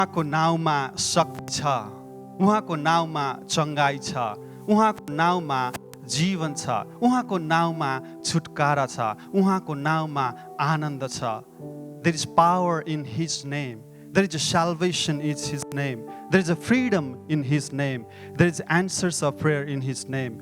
उहाँको नाउँमा शक्ति छ, उहाँको नाउँमा चङ्गाई छ, उहाँको नाउँमा जीवन छ, उहाँको नाउँमा छुटकारा छ, उहाँको नाउँमा आनन्द छ. There is power in His name. There is a salvation in His name. There is a freedom in His name. There is answers of prayer in His name.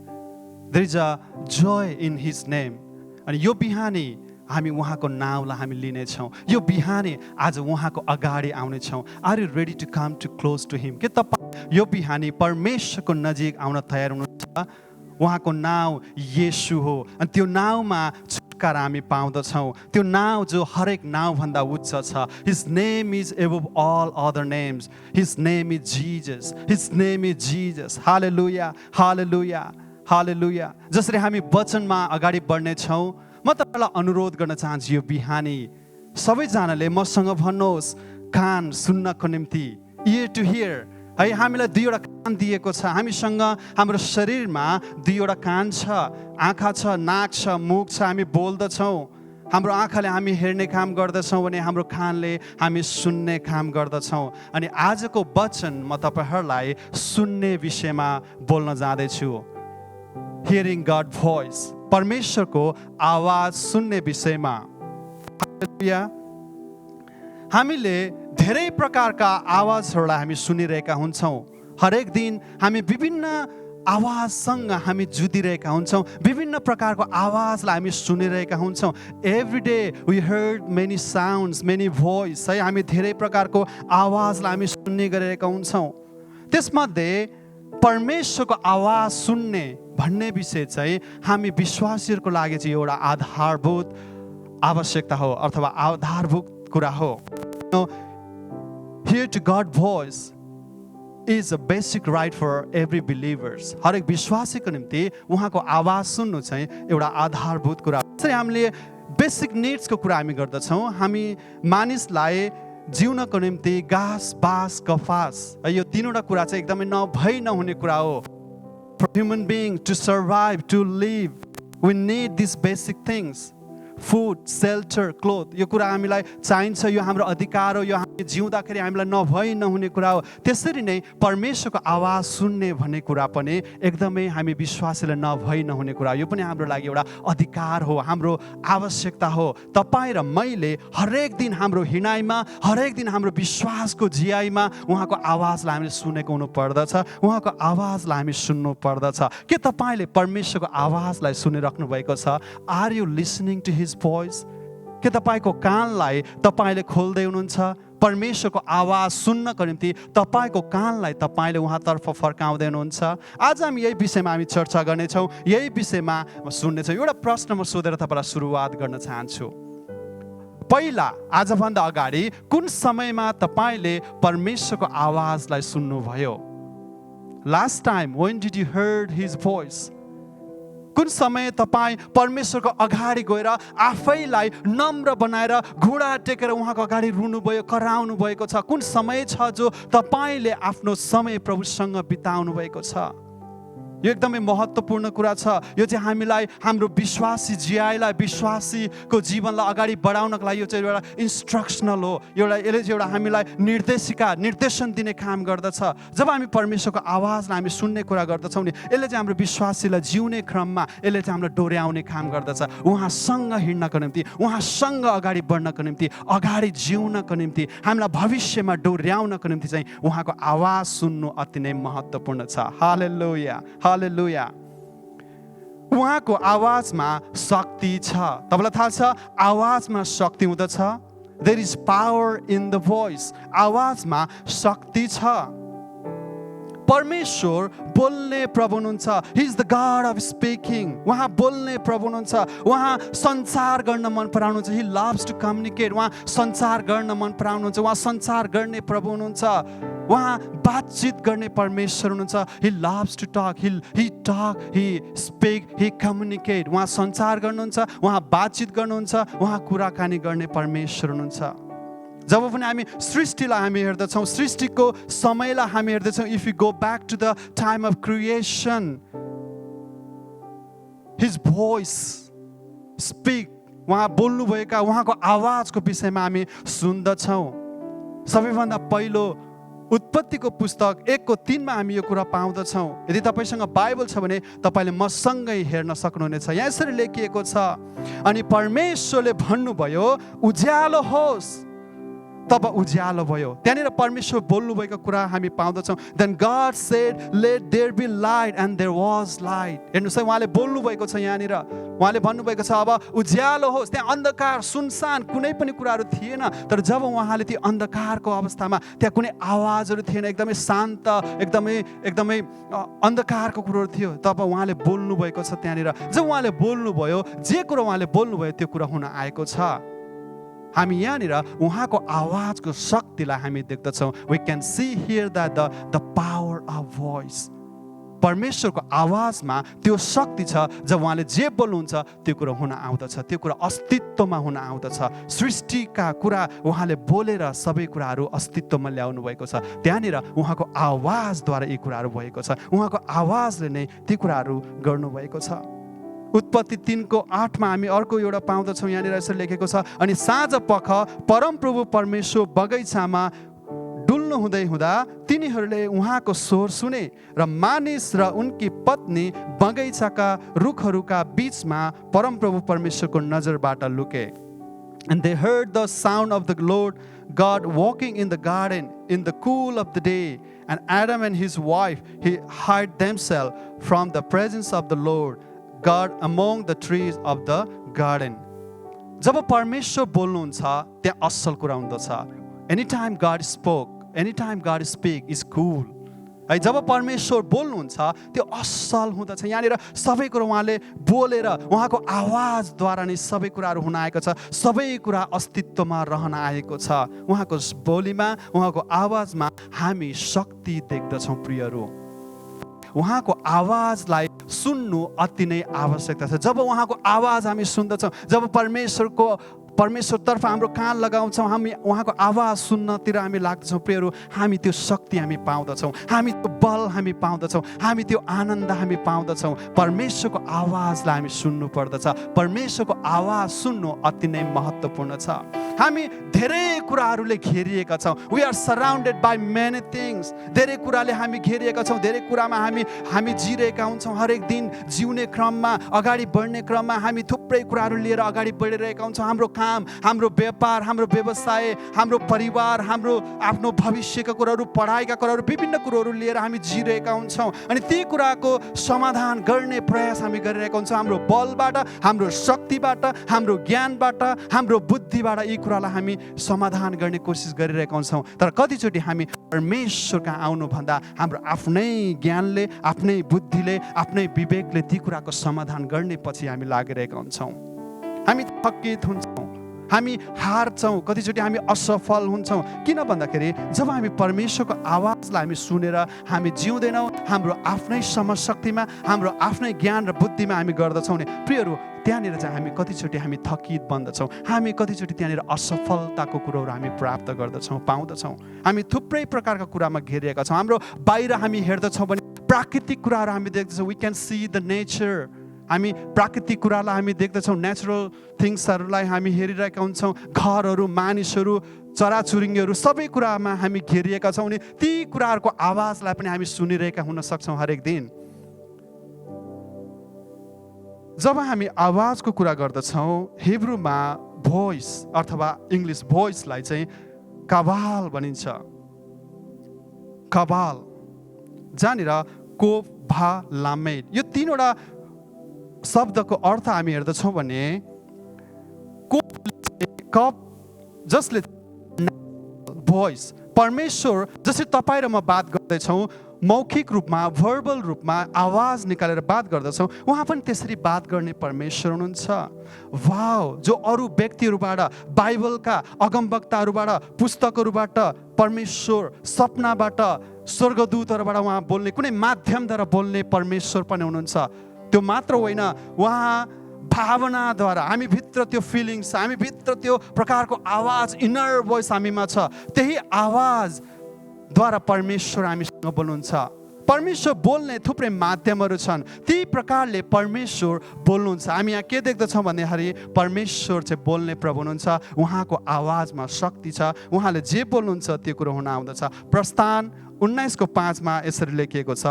There is a joy in His name. अनि यो बिहानी हामी उहाँको नाउँलाई हामी लिनेछौँ. यो बिहानी आज उहाँको अगाडि आउनेछौँ. Are you ready to come to close to him? के तपाईँ यो बिहानी परमेश्वरको नजिक आउन तयार हुनुहुन्छ? उहाँको नाउँ येशू हो अनि त्यो नाउँमा छुटकारा हामी पाउँदछौँ. त्यो नाउँ जो हरेक नाउँभन्दा उच्च छ. His name is above all other names. His name is Jesus. His name is Jesus. Hallelujah. Hallelujah. Hallelujah. जसरी हामी वचनमा अगाडि बढ्ने छौँ, म तपाईँलाई अनुरोध गर्न चाहन्छु यो बिहानी सबैजनाले मसँग भन्नुहोस् कान सुन्नको निम्ति, ear to hear. है, हामीलाई दुईवटा कान दिएको छ. हामीसँग हाम्रो शरीरमा दुईवटा कान छ, आँखा छ, नाक छ, मुख छ. हामी बोल्दछौँ. हाम्रो आँखाले हामी हेर्ने काम गर्दछौँ भने हाम्रो कानले हामी सुन्ने काम गर्दछौँ. अनि आजको वचन म तपाईँहरूलाई सुन्ने विषयमा बोल्न जाँदैछु. हियरिङ गड भोइस, परमेश्वरको आवाज सुन्ने विषयमा. हामीले धेरै प्रकारका आवाजहरूलाई हामी सुनिरहेका हुन्छौँ. हरेक दिन हामी विभिन्न आवाजसँग हामी जुधिरहेका हुन्छौँ. विभिन्न प्रकारको आवाजलाई हामी सुनिरहेका हुन्छौँ. Every day we heard many sounds, many voice. है, हामी धेरै प्रकारको आवाजलाई हामी सुन्ने गरेका हुन्छौँ. त्यसमध्ये परमेश्वरको आवाज सुन्ने भन्ने विषय चाहिँ हामी विश्वासीहरूको लागि चाहिँ एउटा आधारभूत आवश्यकता हो अथवा आधारभूत कुरा हो. Hear to God voice is a basic right for every believers. हरेक विश्वासीको निम्ति उहाँको आवाज सुन्नु चाहिँ एउटा आधारभूत कुरा. त्यसरी हामीले बेसिक निड्सको कुरा हामी गर्दछौँ. हामी मानिसलाई जिउनको निम्ति घाँस, बाँस, कपास, यो तीनवटा कुरा चाहिँ एकदमै नभई नहुने कुरा हो. For human being to survive, to live, we need these basic things. Food, shelter, cloth. यो कुरा हामीलाई चाहिन्छ. यो हाम्रो अधिकार हो. यो हामी जिउँदाखेरि हामीलाई नभई नहुने कुरा हो. त्यसरी नै परमेश्वरको आवाज सुन्ने भन्ने कुरा पनि एकदमै हामी विश्वासीलाई नभई नहुने कुरा. यो पनि हाम्रो लागि एउटा अधिकार हो, हाम्रो आवश्यकता हो. तपाईँ र मैले हरेक दिन हाम्रो हिँडाइमा, हरेक दिन हाम्रो विश्वासको जियाइमा उहाँको आवाजलाई हामीले सुनेको हुनु पर्दछ. उहाँको आवाजलाई हामी सुन्नु पर्दछ. के तपाईँले परमेश्वरको आवाजलाई सुनिराख्नु भएको छ? Are you listening to his voice? के तपाईको कानलाई तपाईले खोल्दै हुनुहुन्छ? परमेश्वरको आवाज सुन्नको निम्ति तपाईको कानलाई तपाईले उहाँतर्फ फर्काउँदै हुनुहुन्छ? आज हामी यही विषयमा हामी चर्चा गर्नेछौँ. यही विषयमा सुन्नेछौँ. एउटा प्रश्न म सोधेर तपाईँलाई सुरुवात गर्न चाहन्छु. पहिला आजभन्दा अगाडि कुन समयमा तपाईले परमेश्वरको आवाजलाई सुन्नुभयो? Last time, when did you heard his voice? कुन समय तपाईँ परमेश्वरको अगाडि गएर आफैलाई नम्र बनाएर घुँडा टेकेर उहाँको अगाडि रुनुभयो, कराउनु भएको छ? कुन समय छ जो तपाईँले आफ्नो समय प्रभुसँग बिताउनु भएको छ? यो एकदमै महत्त्वपूर्ण कुरा छ. यो चाहिँ हामीलाई हाम्रो विश्वासी जियाइलाई, विश्वासीको जीवनलाई अगाडि बढाउनको लागि यो चाहिँ एउटा इन्स्ट्रक्सनल हो. यसले चाहिँ एउटा हामीलाई निर्देशन दिने काम गर्दछ. जब हामी परमेश्वरको आवाजलाई हामी सुन्ने कुरा गर्दछौँ नि, यसले चाहिँ हाम्रो विश्वासीलाई जिउने क्रममा यसले चाहिँ हामीलाई डोर्याउने काम गर्दछ. उहाँसँग हिँड्नको निम्ति, उहाँसँग अगाडि बढ्नको निम्ति, अगाडि जिउनको निम्ति, हामीलाई भविष्यमा डोर्याउनको निम्ति चाहिँ उहाँको आवाज सुन्नु अति नै महत्त्वपूर्ण छ. हालेलुया, हालेलुया. उहाँको आवाजमा शक्ति छ. तपाईलाई थाहा छ आवाजमा शक्ति हुँदछ. There is power in the voice. आवाजमा शक्ति छ. परमेश्वर बोल्ने प्रभु हुनुहुन्छ. He is the God of speaking. उहाँ बोल्ने प्रभु हुनुहुन्छ. उहाँ संचार गर्न मन पराउनुहुन्छ. He loves to communicate. उहाँ संचार गर्न मन पराउनुहुन्छ. उहाँ संचार गर्ने प्रभु हुनुहुन्छ. उहाँ बातचित गर्ने परमेश्वर हुनुहुन्छ. He loves to talk. He talk, he speak, he communicate. उहाँ संचार गर्नुहुन्छ, उहाँ बातचित गर्नुहुन्छ, उहाँ कुराकानी गर्ने परमेश्वर हुनुहुन्छ. जब पनि हामी सृष्टिलाई हामी हेर्दछौँ, सृष्टिको समयलाई हामी हेर्दछौँ, if you go back to the time of creation, his voice speak, उहाँ बोल्नुभएका उहाँको आवाजको विषयमा हामी सुन्दछौँ. सबैभन्दा पहिलो उत्पत्तिको पुस्तक 1:3 मा हामी यो कुरा पाउँदछौँ। यदि तपाईसँग बाइबल छ भने तपाईँले मसँगै हेर्न सक्नुहुनेछ। यहाँ यसरी लेखिएको छ, अनि परमेश्वरले भन्नुभयो उज्यालो होस्, तब उज्यालो भयो। त्यहाँनिर परमेश्वर बोल्नुभएको कुरा हामी पाउँदछौँ। Then God said let there be light and there was light. हेर्नुहोस् है, उहाँले बोल्नुभएको छ यहाँनिर, उहाँले भन्नुभएको छ अब उज्यालो होस्। त्यहाँ अन्धकार सुनसान कुनै पनि कुराहरू थिएन, तर जब उहाँले त्यो अन्धकारको अवस्थामा त्यहाँ कुनै आवाजहरू थिएन, एकदमै शान्त, एकदमै अन्धकारको कुरोहरू थियो, तब उहाँले बोल्नुभएको छ। त्यहाँनिर जब उहाँले बोल्नुभयो, जे कुरो उहाँले बोल्नुभयो त्यो कुरा हुन आएको छ। हामी यहाँनिर उहाँको आवाजको शक्तिलाई हामी देख्दछौँ। We can see here that the power of voice. परमेश्वरको आवाजमा त्यो शक्ति छ। जब उहाँले जे बोल्नुहुन्छ त्यो कुरा हुन आउँदछ, त्यो कुरा अस्तित्वमा हुन आउँदछ। सृष्टिका कुरा उहाँले बोलेर सबै कुराहरू अस्तित्वमा ल्याउनु भएको छ। त्यहाँनिर उहाँको आवाजद्वारा यी कुराहरू भएको छ। उहाँको आवाजले नै ती कुराहरू गर्नुभएको छ। उत्पत्ति 3:8 मा हामी अर्को एउटा पाउँदछौँ। यहाँनिर यसरी लेखेको छ, अनि साँझ पख परमप्रभु परमेश्वर बगैँचामा डुल्नु हुँदै हुँदा तिनीहरूले उहाँको स्वर सुने र मानिस र उनकी पत्नी बगैँचाका रुखहरूका बीचमा परमप्रभु परमेश्वरको नजरबाट लुके। And they heard the sound of the Lord God walking in the garden in the cool of the day. And Adam and his wife he hid themselves from the presence of the Lord God among the trees of the garden. जब परमेश्वर बोल्नुहुन्छ त्यहाँ असल कुरा हुँदछ। Anytime God spoke, anytime God speak is cool. है, जब परमेश्वर बोल्नुहुन्छ त्यो असल हुँदछ। यहाँनिर सबै कुरा उहाँले बोलेर उहाँको आवाजद्वारा नै सबै कुराहरू हुन आएको छ। सबै कुरा अस्तित्वमा रहन आएको छ। उहाँको बोलीमा, उहाँको आवाजमा हामी शक्ति देख्दछौँ। प्रियहरू, उहाँको आवाजलाई सुन्नु अति नै आवश्यकता छ। जब उहाँको आवाज हामी सुन्दछौँ, जब परमेश्वरतर्फ हाम्रो कान लगाउँछौँ, हामी उहाँको आवाज सुन्नतिर हामी लाग्दछौँ। प्रियहरू, हामी त्यो शक्ति हामी पाउँदछौँ, हामी त्यो बल हामी पाउँदछौँ, हामी त्यो आनन्द हामी पाउँदछौँ। परमेश्वरको आवाजलाई हामी सुन्नु पर्दछ। परमेश्वरको आवाज सुन्नु अति नै महत्त्वपूर्ण छ। हामी धेरै कुराहरूले घेरिएका छौँ। We are surrounded by many things. धेरै कुराले हामी घेरिएका छौँ। धेरै कुरामा हामी जिरहेका हुन्छौँ। हरेक दिन जिउने क्रममा, अगाडि बढ्ने क्रममा हामी थुप्रै कुराहरू लिएर अगाडि बढिरहेका हुन्छौँ। हाम्रो काम, हाम्रो व्यापार, हाम्रो व्यवसाय, हाम्रो परिवार, हाम्रो आफ्नो भविष्यका कुराहरू, पढाइका कुराहरू, विभिन्न कुराहरू लिएर हामी जिरहेका हुन्छौँ। अनि ती कुराको समाधान गर्ने प्रयास हामी गरिरहेका हुन्छौँ। हाम्रो बलबाट, हाम्रो शक्तिबाट, हाम्रो ज्ञानबाट, हाम्रो बुद्धिबाट यी कुरालाई हामी समाधान गर्ने कोसिस गरिरहेका हुन्छौँ। तर कतिचोटि हामी परमेश्वर कहाँ आउनुभन्दा हाम्रो आफ्नै ज्ञानले, आफ्नै बुद्धिले, आफ्नै विवेकले ती कुराको समाधान गर्ने पछि हामी लागिरहेका हुन्छौँ। हामी थकित हुन्छौँ, हामी हार्छौँ, कतिचोटि हामी असफल हुन्छौँ। किन भन्दाखेरि जब हामी परमेश्वरको आवाजलाई हामी सुनेर हामी जिउँदैनौँ, हाम्रो आफ्नै समशक्तिमा, हाम्रो आफ्नै ज्ञान र बुद्धिमा हामी गर्दछौँ नि, प्रियहरू, त्यहाँनिर चाहिँ हामी कतिचोटि हामी थकित बन्दछौँ। हामी कतिचोटि त्यहाँनिर असफलताको कुरोहरू हामी प्राप्त गर्दछौँ, पाउँदछौँ। हामी थुप्रै प्रकारका कुरामा घेरिएका छौँ। हाम्रो बाहिर हामी हेर्दछौँ भने प्राकृतिक कुराहरू हामी देख्दछौँ। We can see the nature. हामी प्राकृतिक कुरालाई हामी देख्दछौँ, नेचुरल थिङ्सहरूलाई हामी हेरिरहेका हुन्छौँ। घरहरू, मानिसहरू, चराचुरुङ्गीहरू, सबै कुरामा हामी घेरिएका छौँ। अनि ती कुराहरूको आवाजलाई पनि हामी सुनिरहेका हुन सक्छौँ हरेक दिन। जब हामी आवाजको कुरा गर्दछौँ, हिब्रूमा भोइस अथवा इङ्ग्लिस भोइसलाई चाहिँ कबाल भनिन्छ। कबाल, जहाँनिर कोफ, भा, लामेड, यो तीनवटा शब्दको अर्थ हामी हेर्दछौँ भने कप जसले भोइस, परमेश्वर जसरी तपाईँ र म बात गर्दैछौँ, मौखिक रूपमा, भर्बल रूपमा आवाज निकालेर बात गर्दछौँ, उहाँ पनि त्यसरी बात गर्ने परमेश्वर हुनुहुन्छ। वाउ, जो अरू व्यक्तिहरूबाट, बाइबलका अगमवक्ताहरूबाट, पुस्तकहरूबाट, परमेश्वर सपनाबाट, स्वर्गदूतहरूबाट उहाँ बोल्ने, कुनै माध्यमद्वारा बोल्ने परमेश्वर पनि हुनुहुन्छ। त्यो मात्र होइन, उहाँ भावनाद्वारा, हामी भित्र त्यो फिलिङ्स, हामी भित्र त्यो प्रकारको आवाज, इनर भोइस हामीमा छ, त्यही आवाजद्वारा परमेश्वर हामीसँग बोल्नुहुन्छ। परमेश्वर बोल्ने थुप्रै माध्यमहरू छन्, ती प्रकारले परमेश्वर बोल्नुहुन्छ। हामी यहाँ के देख्दछौँ भन्दाखेरि परमेश्वर चाहिँ बोल्ने प्रभु हुनुहुन्छ, उहाँको आवाजमा शक्ति छ, उहाँले जे बोल्नुहुन्छ त्यो कुरो हुन आउँदछ। प्रस्थान 19:5 यसरी लेखिएको छ,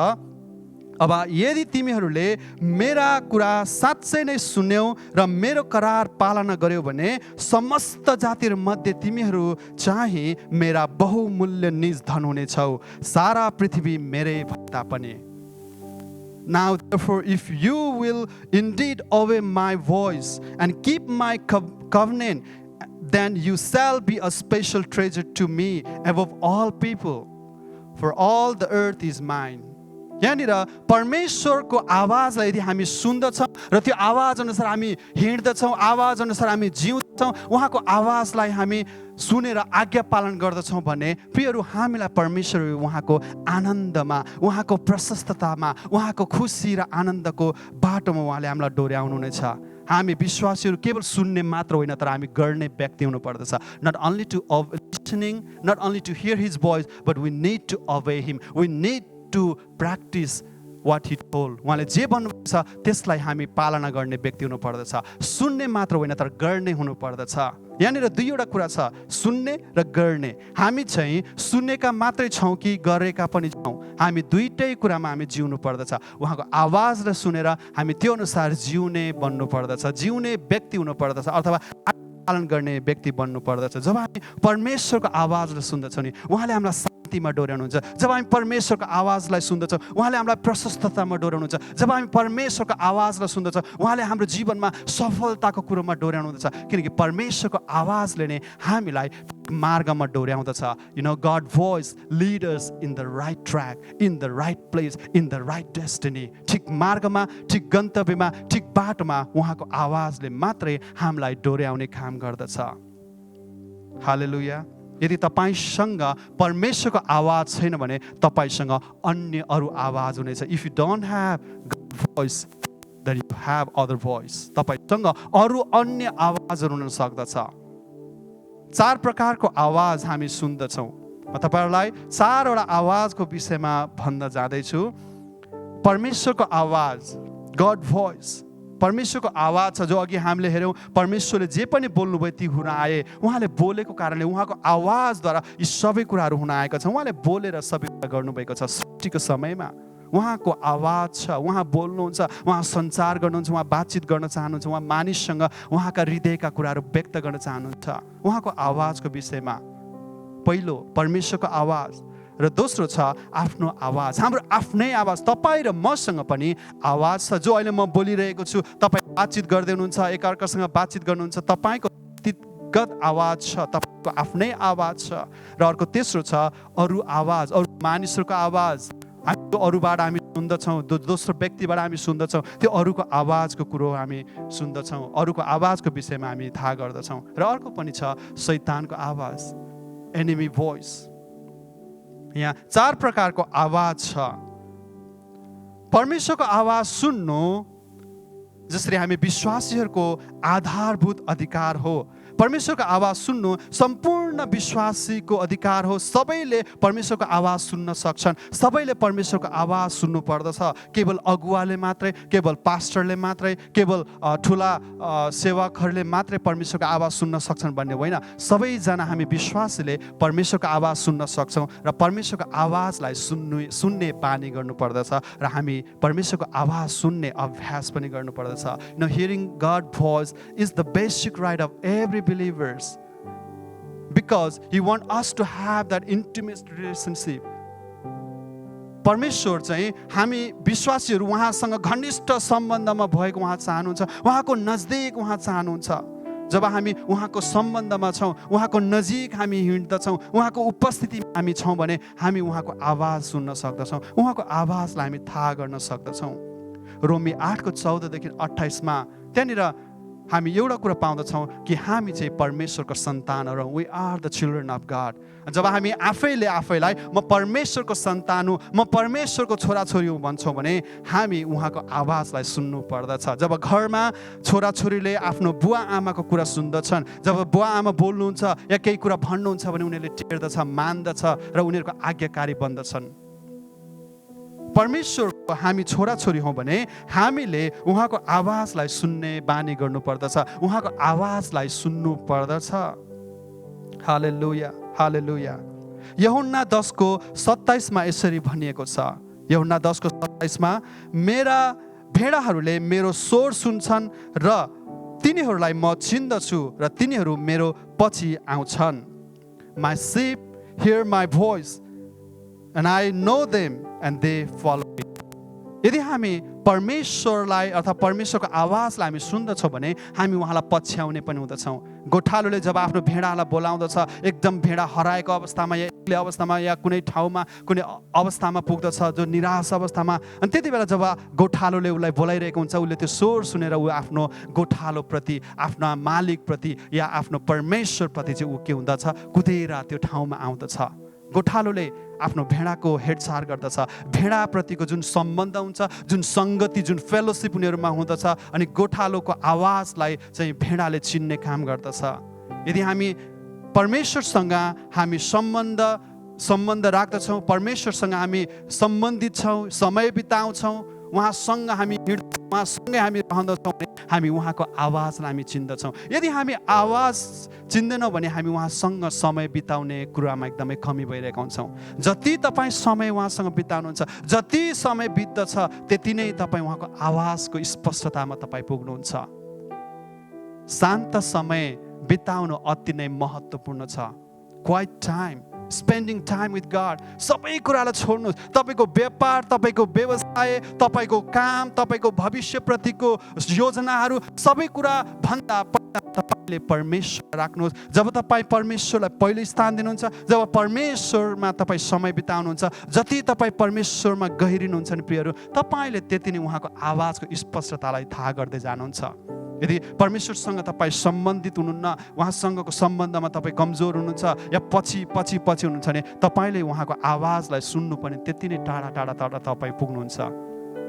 अब यदि तिमीहरूले मेरा कुरा साँच्चै नै सुन्यौ र मेरो करार पालना गर्यौ भने समस्त जातिहरू मध्ये तिमीहरू चाहिँ मेरा बहुमूल्य निज धन हुनेछौ, सारा पृथ्वी मेरै भए तापनि। Now therefore if you will indeed obey my voice and keep my covenant, then you shall be a special treasure to me above all people, for all the earth is mine. यहाँनिर परमेश्वरको आवाजलाई यदि हामी सुन्दछौँ र त्यो आवाज अनुसार हामी हिँड्दछौँ, आवाज अनुसार हामी जिउँदछौँ, उहाँको आवाजलाई हामी सुनेर आज्ञा पालन गर्दछौँ भने प्रियहरू हामीलाई परमेश्वर उहाँको आनन्दमा, उहाँको प्रशस्ततामा, उहाँको खुसी र आनन्दको बाटोमा उहाँले हामीलाई डोर्याउनुहुनेछ। हामी विश्वासीहरू केवल सुन्ने मात्र होइन तर हामी गर्ने व्यक्ति हुनुपर्दछ। Not only to listening, not only to hear his voice, but we need to obey him. We need to practice what he told. उहाँले जे भन्नुहुन्छ त्यसलाई हामी पालना गर्ने व्यक्ति हुनुपर्दछ। सुन्ने मात्र होइन तर गर्ने हुनुपर्दछ। यहाँनिर दुईवटा कुरा छ, सुन्ने र गर्ने। हामी चाहिँ सुन्नेका मात्रै छौँ कि गरेका पनि छौँ? हामी दुईटै कुरामा हामी जिउनु पर्दछ। उहाँको आवाजलाई सुनेर हामी त्यो अनुसार जिउने बन्नु पर्दछ, जिउने व्यक्ति हुनु पर्दछ अथवा पालन गर्ने व्यक्ति बन्नु पर्दछ। जब हामी परमेश्वरको आवाजलाई सुन्दछौँ नि उहाँले हामीलाई शान्तिमा डोर्याउनुहुन्छ। जब हामी परमेश्वरको आवाजलाई सुन्दछौँ उहाँले हामीलाई प्रशस्ततामा डोर्याउनुहुन्छ। जब हामी परमेश्वरको आवाजलाई सुन्दछौँ उहाँले हाम्रो जीवनमा सफलताको कुरोमा डोर्याउनुहुन्छ, किनकि परमेश्वरको आवाजले नै हामीलाई मार्गमा डोर्याउँदछ। You know, God's voice leads us in the right track, in the right place, in the right destiny. ठिक मार्गमा, ठिक गन्तव्यमा, ठिक बाटोमा उहाँको आवाजले मात्रै हामीलाई डोर्याउने काम गर्दछ। हालेलुया। यदि तपाईसँग परमेश्वरको आवाज छैन भने तपाईसँग अन्य अरू आवाज हुनेछ। If you don't have God's voice, then you have other voice. तपाईसँग अरू अन्य आवाजहरू हुन सक्दछ। 4 प्रकारको आवाज हामी सुन्दछौँ। म तपाईहरुलाई 4 वटा आवाजको विषयमा भन्न जाँदैछु। परमेश्वरको आवाज, गॉड भोइस, परमेश्वरको आवाज छ जो अघि हामीले हेर्यौं। परमेश्वरले जे पनि बोल्नुभयो ती हुन आए। उहाँले बोलेको कारणले उहाँको आवाजद्वारा यी सबै कुराहरू हुन आएका छन्। उहाँले बोलेर सबै कुरा गर्नुभएको छ। सृष्टिको समयमा उहाँको आवाज छ, उहाँ बोल्नुहुन्छ, उहाँ सञ्चार गर्नुहुन्छ, उहाँ बातचित गर्न चाहनुहुन्छ, उहाँ मानिससँग उहाँका हृदयका कुराहरू व्यक्त गर्न चाहनुहुन्छ। उहाँको आवाजको विषयमा पहिलो परमेश्वरको आवाज र दोस्रो छ आफ्नो आवाज, हाम्रो आफ्नै आवाज। तपाईँ र मसँग पनि आवाज छ जो अहिले म बोलिरहेको छु। तपाईँ बातचित गर्दै हुनुहुन्छ, एकअर्कासँग बातचित गर्नुहुन्छ, तपाईँको व्यक्तिगत आवाज छ, तपाईँको आफ्नै आवाज छ। र अर्को तेस्रो छ अरू आवाज, अरू मानिसहरूको आवाज। हामी अरूबाट हामी सुन्दछौँ, दोस्रो व्यक्तिबाट हामी सुन्दछौँ, त्यो अरूको आवाजको कुरो हामी सुन्दछौँ, अरूको आवाजको विषयमा हामी थाहा गर्दछौँ। र अर्को पनि छ शैतानको आवाज, एनिमी भोइस। यहाँ 4 प्रकारको आवाज छ। परमेश्वरको आवाज सुन्नु जसरी हामी विश्वासीहरूको आधारभूत अधिकार हो। परमेश्वरको आवाज सुन्नु सम्पूर्ण विश्वासीको अधिकार हो। सबैले परमेश्वरको आवाज सुन्न सक्छन्, सबैले परमेश्वरको आवाज सुन्नु पर्दछ। केवल अगुवाले मात्रै, केवल पास्टरले मात्रै, केवल ठुला सेवकहरूले मात्रै परमेश्वरको आवाज सुन्न सक्छन् भन्ने होइन। सबैजना हामी विश्वासीले परमेश्वरको आवाज सुन्न सक्छौँ र परमेश्वरको आवाजलाई सुन्ने बानी गर्नुपर्दछ र हामी परमेश्वरको आवाज सुन्ने अभ्यास पनि गर्नुपर्दछ। You know, hearing God's voice is the basic right of every believers, because He wants us to have that intimate relationship. परमेश्वर चाहिँ हामी विश्वासीहरू उहाँसँग घनिष्ठ सम्बन्धमा भएको उहाँ चाहनुहुन्छ, उहाँको नजदिक उहाँ चाहनुहुन्छ। जब हामी उहाँको सम्बन्धमा छौँ, उहाँको नजिक हामी हिँड्दछौँ, उहाँको उपस्थितिमा हामी छौँ भने हामी उहाँको आवाज सुन्न सक्दछौँ, उहाँको आवाजलाई हामी थाहा गर्न सक्दछौँ। रोमी 8:14देखि 28 त्यहाँनिर हामी एउटा कुरा पाउँदछौँ कि हामी चाहिँ परमेश्वरको सन्तानहरू हौँ। We are the children of God. जब हामी आफैले आफैलाई म परमेश्वरको सन्तान हुँ, म परमेश्वरको छोराछोरी हुँ भन्छौँ भने हामी उहाँको आवाजलाई सुन्नु पर्दछ। जब घरमा छोराछोरीले आफ्नो बुवा आमाको कुरा सुन्दछन्, जब बुवा आमा बोल्नुहुन्छ या केही कुरा भन्नुहुन्छ भने उनीहरूले टेर्दछ, मान्दछ र उनीहरूको आज्ञाकारी बन्दछन्। परमेश्वरको हामी छोराछोरी हौँ भने हामीले उहाँको आवाजलाई सुन्ने बानी गर्नुपर्दछ, उहाँको आवाजलाई सुन्नु पर्दछ। हालेलुया, हालेलुया। यूहन्ना 10:27 यसरी भनिएको छ, यूहन्ना 10:27 मेरा भेडाहरूले मेरो स्वर सुन्छन् र तिनीहरूलाई म चिन्दछु र तिनीहरू मेरो पछि आउँछन्। My sheep hear my voice and I know them and they follow me. यदि हामी परमेश्वरलाई अथवा परमेश्वरको आवाजलाई हामी सुन्दछौँ भने हामी उहाँलाई पछ्याउने पनि हुँदछौँ। गोठालोले जब आफ्नो भेडालाई बोलाउँदछ, एकदम भेडा हराएको अवस्थामा या एक्लै अवस्थामा या कुनै ठाउँमा कुनै अवस्थामा पुग्दछ जो निराश अवस्थामा, अनि त्यति बेला जब गोठालोले उसलाई बोलाइरहेको हुन्छ, उसले त्यो स्वर सुनेर ऊ आफ्नो गोठालोप्रति, आफ्ना मालिकप्रति या आफ्नो परमेश्वरप्रति चाहिँ ऊ के हुँदछ, कुदेर त्यो ठाउँमा आउँदछ। गोठालोले आफ्नो भेडाको हेरचाह गर्दछ, भेडाप्रतिको जुन सम्बन्ध हुन्छ, जुन सङ्गति, जुन फेलोसिप उनीहरूमा हुँदछ, अनि गोठालोको आवाजलाई चाहिँ भेडाले चिन्ने काम गर्दछ। यदि हामी परमेश्वरसँग हामी सम्बन्ध राख्दछौँ, परमेश्वरसँग हामी सम्बन्धित छौँ, समय बिताउँछौँ, उहाँसँग हामी हिँड्छौँ, उहाँसँगै हामी रहँदछौँ भने हामी उहाँको आवाजलाई हामी चिन्दछौँ। यदि हामी आवाज चिन्दैनौँ भने हामी उहाँसँग समय बिताउने कुरामा एकदमै कमी भइरहेका हुन्छौँ। जति तपाईँ समय उहाँसँग बिताउनुहुन्छ, जति समय बित्दछ त्यति नै तपाईँ उहाँको आवाजको स्पष्टतामा तपाईँ पुग्नुहुन्छ। शान्त समय बिताउनु अति नै महत्त्वपूर्ण छ। Quiet time, spending time with God, सबै कुरालाई छोड्नुहोस्। तपाईँको व्यापार, तपाईँको व्यवसाय, तपाईँको काम, तपाईँको भविष्यप्रतिको योजनाहरू, सबै कुरा भन्दा पहिला तपाईँले परमेश्वर राख्नुहोस्। जब तपाईँ परमेश्वरलाई पहिलो स्थान दिनुहुन्छ, जब परमेश्वरमा तपाईँ समय बिताउनुहुन्छ, जति तपाईँ परमेश्वरमा गहिरिनुहुन्छ नि प्रियहरू, तपाईँले त्यति नै उहाँको आवाजको स्पष्टतालाई थाहा गर्दै जानुहुन्छ। यदि परमेश्वरसँग तपाईँ सम्बन्धित हुनुहुन्न, उहाँसँगको सम्बन्धमा तपाईँ कमजोर हुनुहुन्छ या पछि हुनुहुन्छ भने तपाईँले उहाँको आवाजलाई सुन्नु पनि त्यति नै टाढा तपाईँ पुग्नुहुन्छ।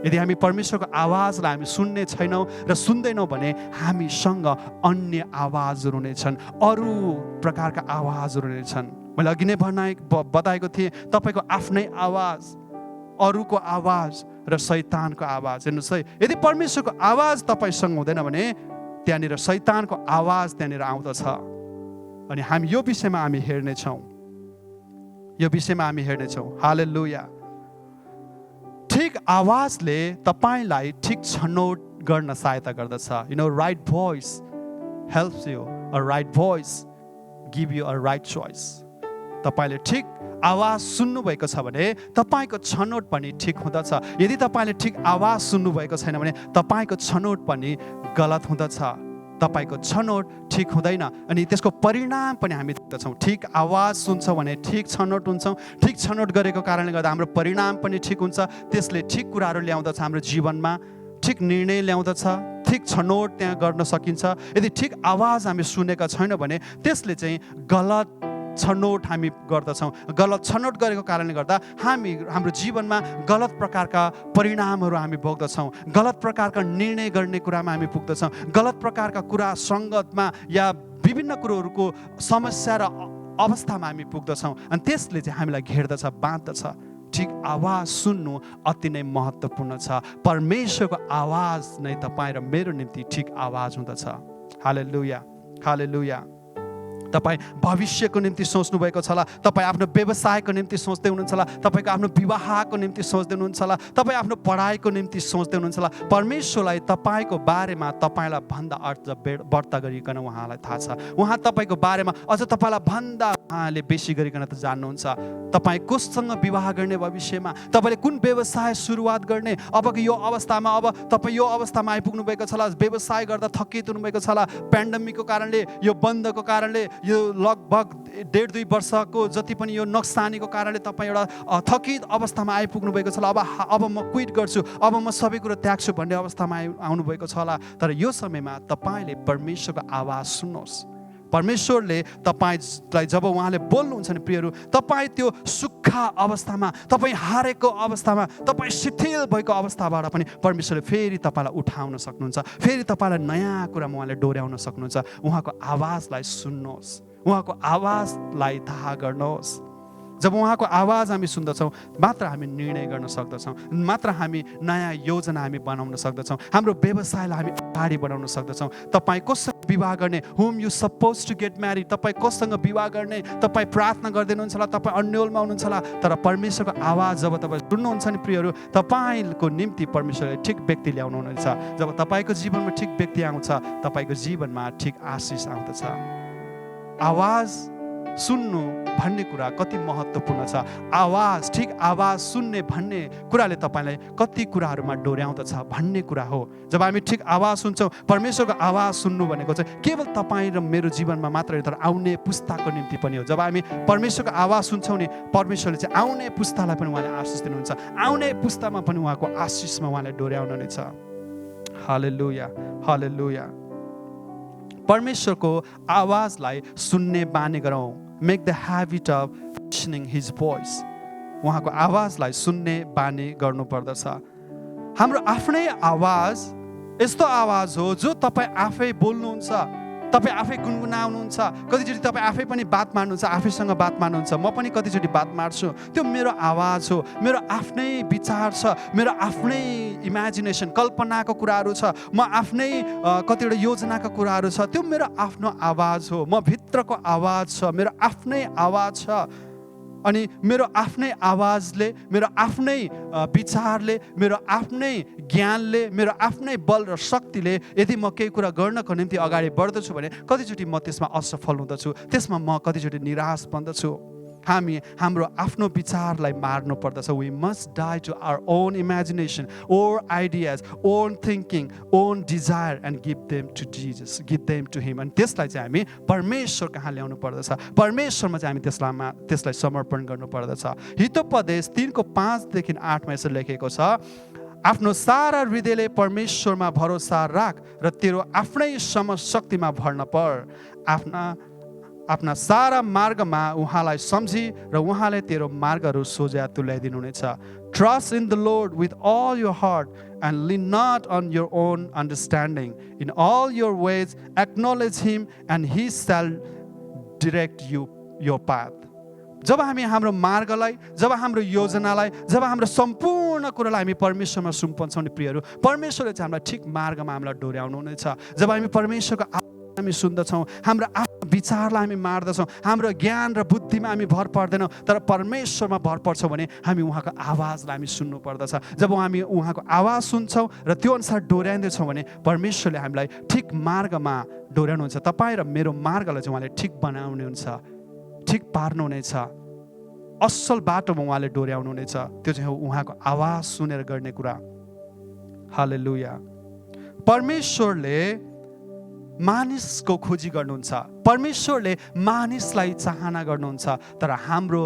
यदि हामी परमेश्वरको आवाजलाई हामी सुन्ने छैनौँ र सुन्दैनौँ भने हामीसँग अन्य आवाजहरू हुनेछन्, अरू प्रकारका आवाजहरू हुनेछन्। मैले अघि नै बताएको थिएँ, तपाईँको आफ्नै आवाज, अरूको आवाज र शैतानको आवाज। हेर्नुहोस् है, यदि परमेश्वरको आवाज तपाईँसँग हुँदैन भने त्यहाँनिर शैतानको आवाज त्यहाँनिर आउँदछ। अनि हामी यो विषयमा हामी हेर्नेछौँ। हालेलुया। ठिक आवाजले तपाईँलाई ठिक छनौट गर्न सहायता गर्दछ। Right voice helps you, a right voice give you a right choice. तपाईँले ठिक आवाज सुन्नुभएको छ भने तपाईँको छनौट पनि ठिक हुँदछ। यदि तपाईँले ठिक आवाज सुन्नुभएको छैन भने तपाईँको छनौट पनि गलत हुँदछ, तपाईँको छनौट ठिक हुँदैन। अनि त्यसको परिणाम पनि हामी देख्दछौँ। ठिक आवाज सुन्छौँ भने ठिक छनौट हुन्छौँ, ठिक छनौट गरेको कारणले गर्दा हाम्रो परिणाम पनि ठिक हुन्छ। त्यसले ठिक कुराहरू ल्याउँदछ हाम्रो जीवनमा, ठिक निर्णय ल्याउँदछ, ठिक छनौट त्यहाँ गर्न सकिन्छ। यदि ठिक आवाज हामी सुनेका छैनौँ भने त्यसले चाहिँ गलत छनौट हामी गर्दछौँ। गलत छनौट गरेको कारणले गर्दा हाम्रो जीवनमा गलत प्रकारका परिणामहरू हामी भोग्दछौँ, गलत प्रकारका निर्णय गर्ने कुरामा हामी पुग्दछौँ, गलत प्रकारका कुरा सङ्गतमा या विभिन्न कुरोहरूको समस्या र अवस्थामा हामी पुग्दछौँ। अनि त्यसले चाहिँ हामीलाई घेर्दछ, बाँध्दछ। ठिक आवाज सुन्नु अति नै महत्त्वपूर्ण छ। परमेश्वरको आवाज नै तपाईँ र मेरो निम्ति ठिक आवाज हुँदछ। हालेलुया, हालेलुया। तपाईँ भविष्यको निम्ति सोच्नु भएको छ होला, तपाईँ आफ्नो व्यवसायको निम्ति सोच्दै हुनुहुन्छ होला, तपाईँको आफ्नो विवाहको निम्ति सोच्दै हुनुहुन्छ होला, तपाईँ आफ्नो पढाइको निम्ति सोच्दै हुनुहुन्छ होला। परमेश्वरलाई तपाईँको बारेमा तपाईँलाई भन्दा अर्थ बढ्ता गरिकन उहाँलाई थाहा छ। उहाँ तपाईँको बारेमा अझ तपाईँलाई भन्दा उहाँले बेसी गरिकन त जान्नुहुन्छ। तपाईँ कोसँग विवाह गर्ने भविष्यमा, तपाईँले कुन व्यवसाय सुरुवात गर्ने, अबको यो अवस्थामा, अब तपाईँ यो अवस्थामा आइपुग्नु भएको छ होला, व्यवसाय गर्दा थकित हुनुभएको छ होला, पेन्डेमिकको कारणले, यो बन्दको कारणले, यो लगभग 1.5-2 वर्षको जति पनि यो नक्सानीको कारणले तपाईँ एउटा थकित अवस्थामा आइपुग्नु भएको छ होला। अब म क्विट गर्छु, अब म सबै कुरो त्याग्छु भन्ने अवस्थामा आउनुभएको छ होला। तर यो समयमा तपाईँले परमेश्वरको आवाज सुन्नुहोस्। परमेश्वरले तपाईँलाई जब उहाँले बोल्नुहुन्छ नि प्रियहरू, तपाईँ त्यो सुक्खा अवस्थामा, तपाईँ हारेको अवस्थामा, तपाईँ शिथिल भएको अवस्थाबाट पनि परमेश्वरले फेरि तपाईँलाई उठाउन सक्नुहुन्छ, फेरि तपाईँलाई नयाँ कुरामा उहाँले डोर्याउन सक्नुहुन्छ। उहाँको आवाजलाई सुन्नुहोस्, उहाँको आवाजलाई थाहा गर्नुहोस्। जब उहाँको आवाज हामी सुन्दछौँ मात्र हामी निर्णय गर्न सक्दछौँ, मात्र हामी नयाँ योजना हामी बनाउन सक्दछौँ, हाम्रो व्यवसायलाई हामी अगाडि बढाउन सक्दछौँ। तपाईँ कोसँग विवाह गर्ने, whom you suppose to get married, तपाईँ कोसँग विवाह गर्ने, तपाईँ प्रार्थना गर्दै हुनुहुन्छ होला, तपाईँ अन्योलमा हुनुहुन्छ होला, तर परमेश्वरको आवाज जब तपाईँ सुन्नुहुन्छ नि प्रियहरू, तपाईँको निम्ति परमेश्वरले ठिक व्यक्ति ल्याउनुहुनेछ। जब तपाईँको जीवनमा ठिक व्यक्ति आउँछ, तपाईँको जीवनमा ठिक आशिष आउँदछ। आवाज सुन्नु भन्ने कुरा कति महत्त्वपूर्ण छ। आवाज, ठिक आवाज सुन्ने भन्ने कुराले तपाईँलाई कति कुराहरूमा डोर्याउँदछ भन्ने कुरा हो। जब हामी ठिक आवाज सुन्छौँ, परमेश्वरको आवाज सुन्नु भनेको चाहिँ केवल तपाईँ र मेरो जीवनमा मात्र तर आउने पुस्ताको निम्ति पनि हो। जब हामी परमेश्वरको आवाज सुन्छौँ नि, परमेश्वरले चाहिँ आउने पुस्तालाई पनि उहाँले आशिष दिनुहुन्छ, आउने पुस्तामा पनि उहाँको आशिषमा उहाँले डोर्याउनु नै छ। हालेलुया, हालेलुया। परमेश्वरको आवाजलाई सुन्ने बानी गरौँ। Make the habit of listening his voice. उहाँको आवाजलाई सुन्ने बानी गर्नु पर्दछ। हाम्रो आफ्नै आवाज यस्तो आवाज हो जो तपाईँ आफै बोल्नुहुन्छ, तपाईँ आफै गुनगुनाउनुहुन्छ। कतिचोटि तपाईँ आफै पनि बात मार्नुहुन्छ, आफैसँग बात मार्नुहुन्छ। म पनि कतिचोटि बात मार्छु, त्यो मेरो आवाज हो, मेरो आफ्नै विचार छ, मेरो आफ्नै इमेजिनेसन, कल्पनाको कुराहरू छ, म आफ्नै कतिवटा योजनाका कुराहरू छ, त्यो मेरो आफ्नो आवाज हो। म भित्रको आवाज छ, मेरो आफ्नै आवाज छ। अनि मेरो आफ्नै आवाजले, मेरो आफ्नै विचारले, मेरो आफ्नै ज्ञानले, मेरो आफ्नै बल र शक्तिले यदि म केही कुरा गर्नको निम्ति अगाडि बढ्दछु भने कतिचोटि म त्यसमा असफल हुँदछु, त्यसमा म कतिचोटि निराश बन्दछु। हामी हाम्रो आफ्नो विचारलाई मार्नु पर्दछ। We must die to our own imagination, own ideas, own thinking, own desire and give them to Jesus, give them to him. अनि त्यसलाई चाहिँ हामी परमेश्वर कहाँ ल्याउनु पर्दछ, परमेश्वरमा चाहिँ हामी त्यसलाई समर्पण गर्नु पर्दछ। हितोपदेश 3:5-8 यसो लेखेको छ, आफ्नो सारा हृदयले परमेश्वरमा भरोसा राख र तेरो आफ्नै शक्तिमा भर्न पर। आफ्ना सारा मार्गमा उहाँलाई सम्झी र उहाँले तेरो मार्गहरू सोझा तुल्याइदिनुहुनेछ। Trust in the Lord with all your heart and lean not on your own understanding. In all your ways acknowledge him and he shall direct your path. जब हामी हाम्रो मार्गलाई, जब हाम्रो योजनालाई, जब हाम्रो सम्पूर्ण कुरालाई हामी परमेश्वरमा सुम्पन्छौँ नि प्रियहरू, परमेश्वरले चाहिँ हामीलाई ठिक मार्गमा हामीलाई डोर्याउनुहुनेछ। जब हामी परमेश्वरको हामी सुन्दछौँ, हाम्रो आफ्नो विचारलाई हामी मार्दछौँ, हाम्रो ज्ञान र बुद्धिमा हामी भर पर्दैनौँ, तर परमेश्वरमा भर पर्छौँ भने हामी उहाँको आवाजलाई हामी सुन्नु पर्दछ। जब हामी उहाँको आवाज सुन्छौँ र त्यो अनुसार डोर्याइँदैछौँ भने परमेश्वरले हामीलाई ठिक मार्गमा डोर्याउनुहुन्छ। तपाईँ र मेरो मार्गलाई चाहिँ उहाँले ठिक बनाउनुहुन्छ, ठिक पार्नुहुनेछ, असल बाटोमा उहाँले डोर्याउनुहुनेछ। त्यो चाहिँ हो उहाँको आवाज सुनेर गर्ने कुरा। हालेलुया। परमेश्वरले मानिसको खोजी गर्नुहुन्छ, परमेश्वरले मानिसलाई चाहना गर्नुहुन्छ, तर हाम्रो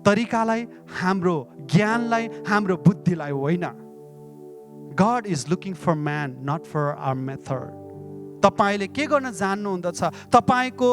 तरिकालाई, हाम्रो ज्ञानलाई, हाम्रो बुद्धिलाई होइन। God is looking for man, not for our method. तपाईले के गर्न जान्नुहुँदछ, तपाईको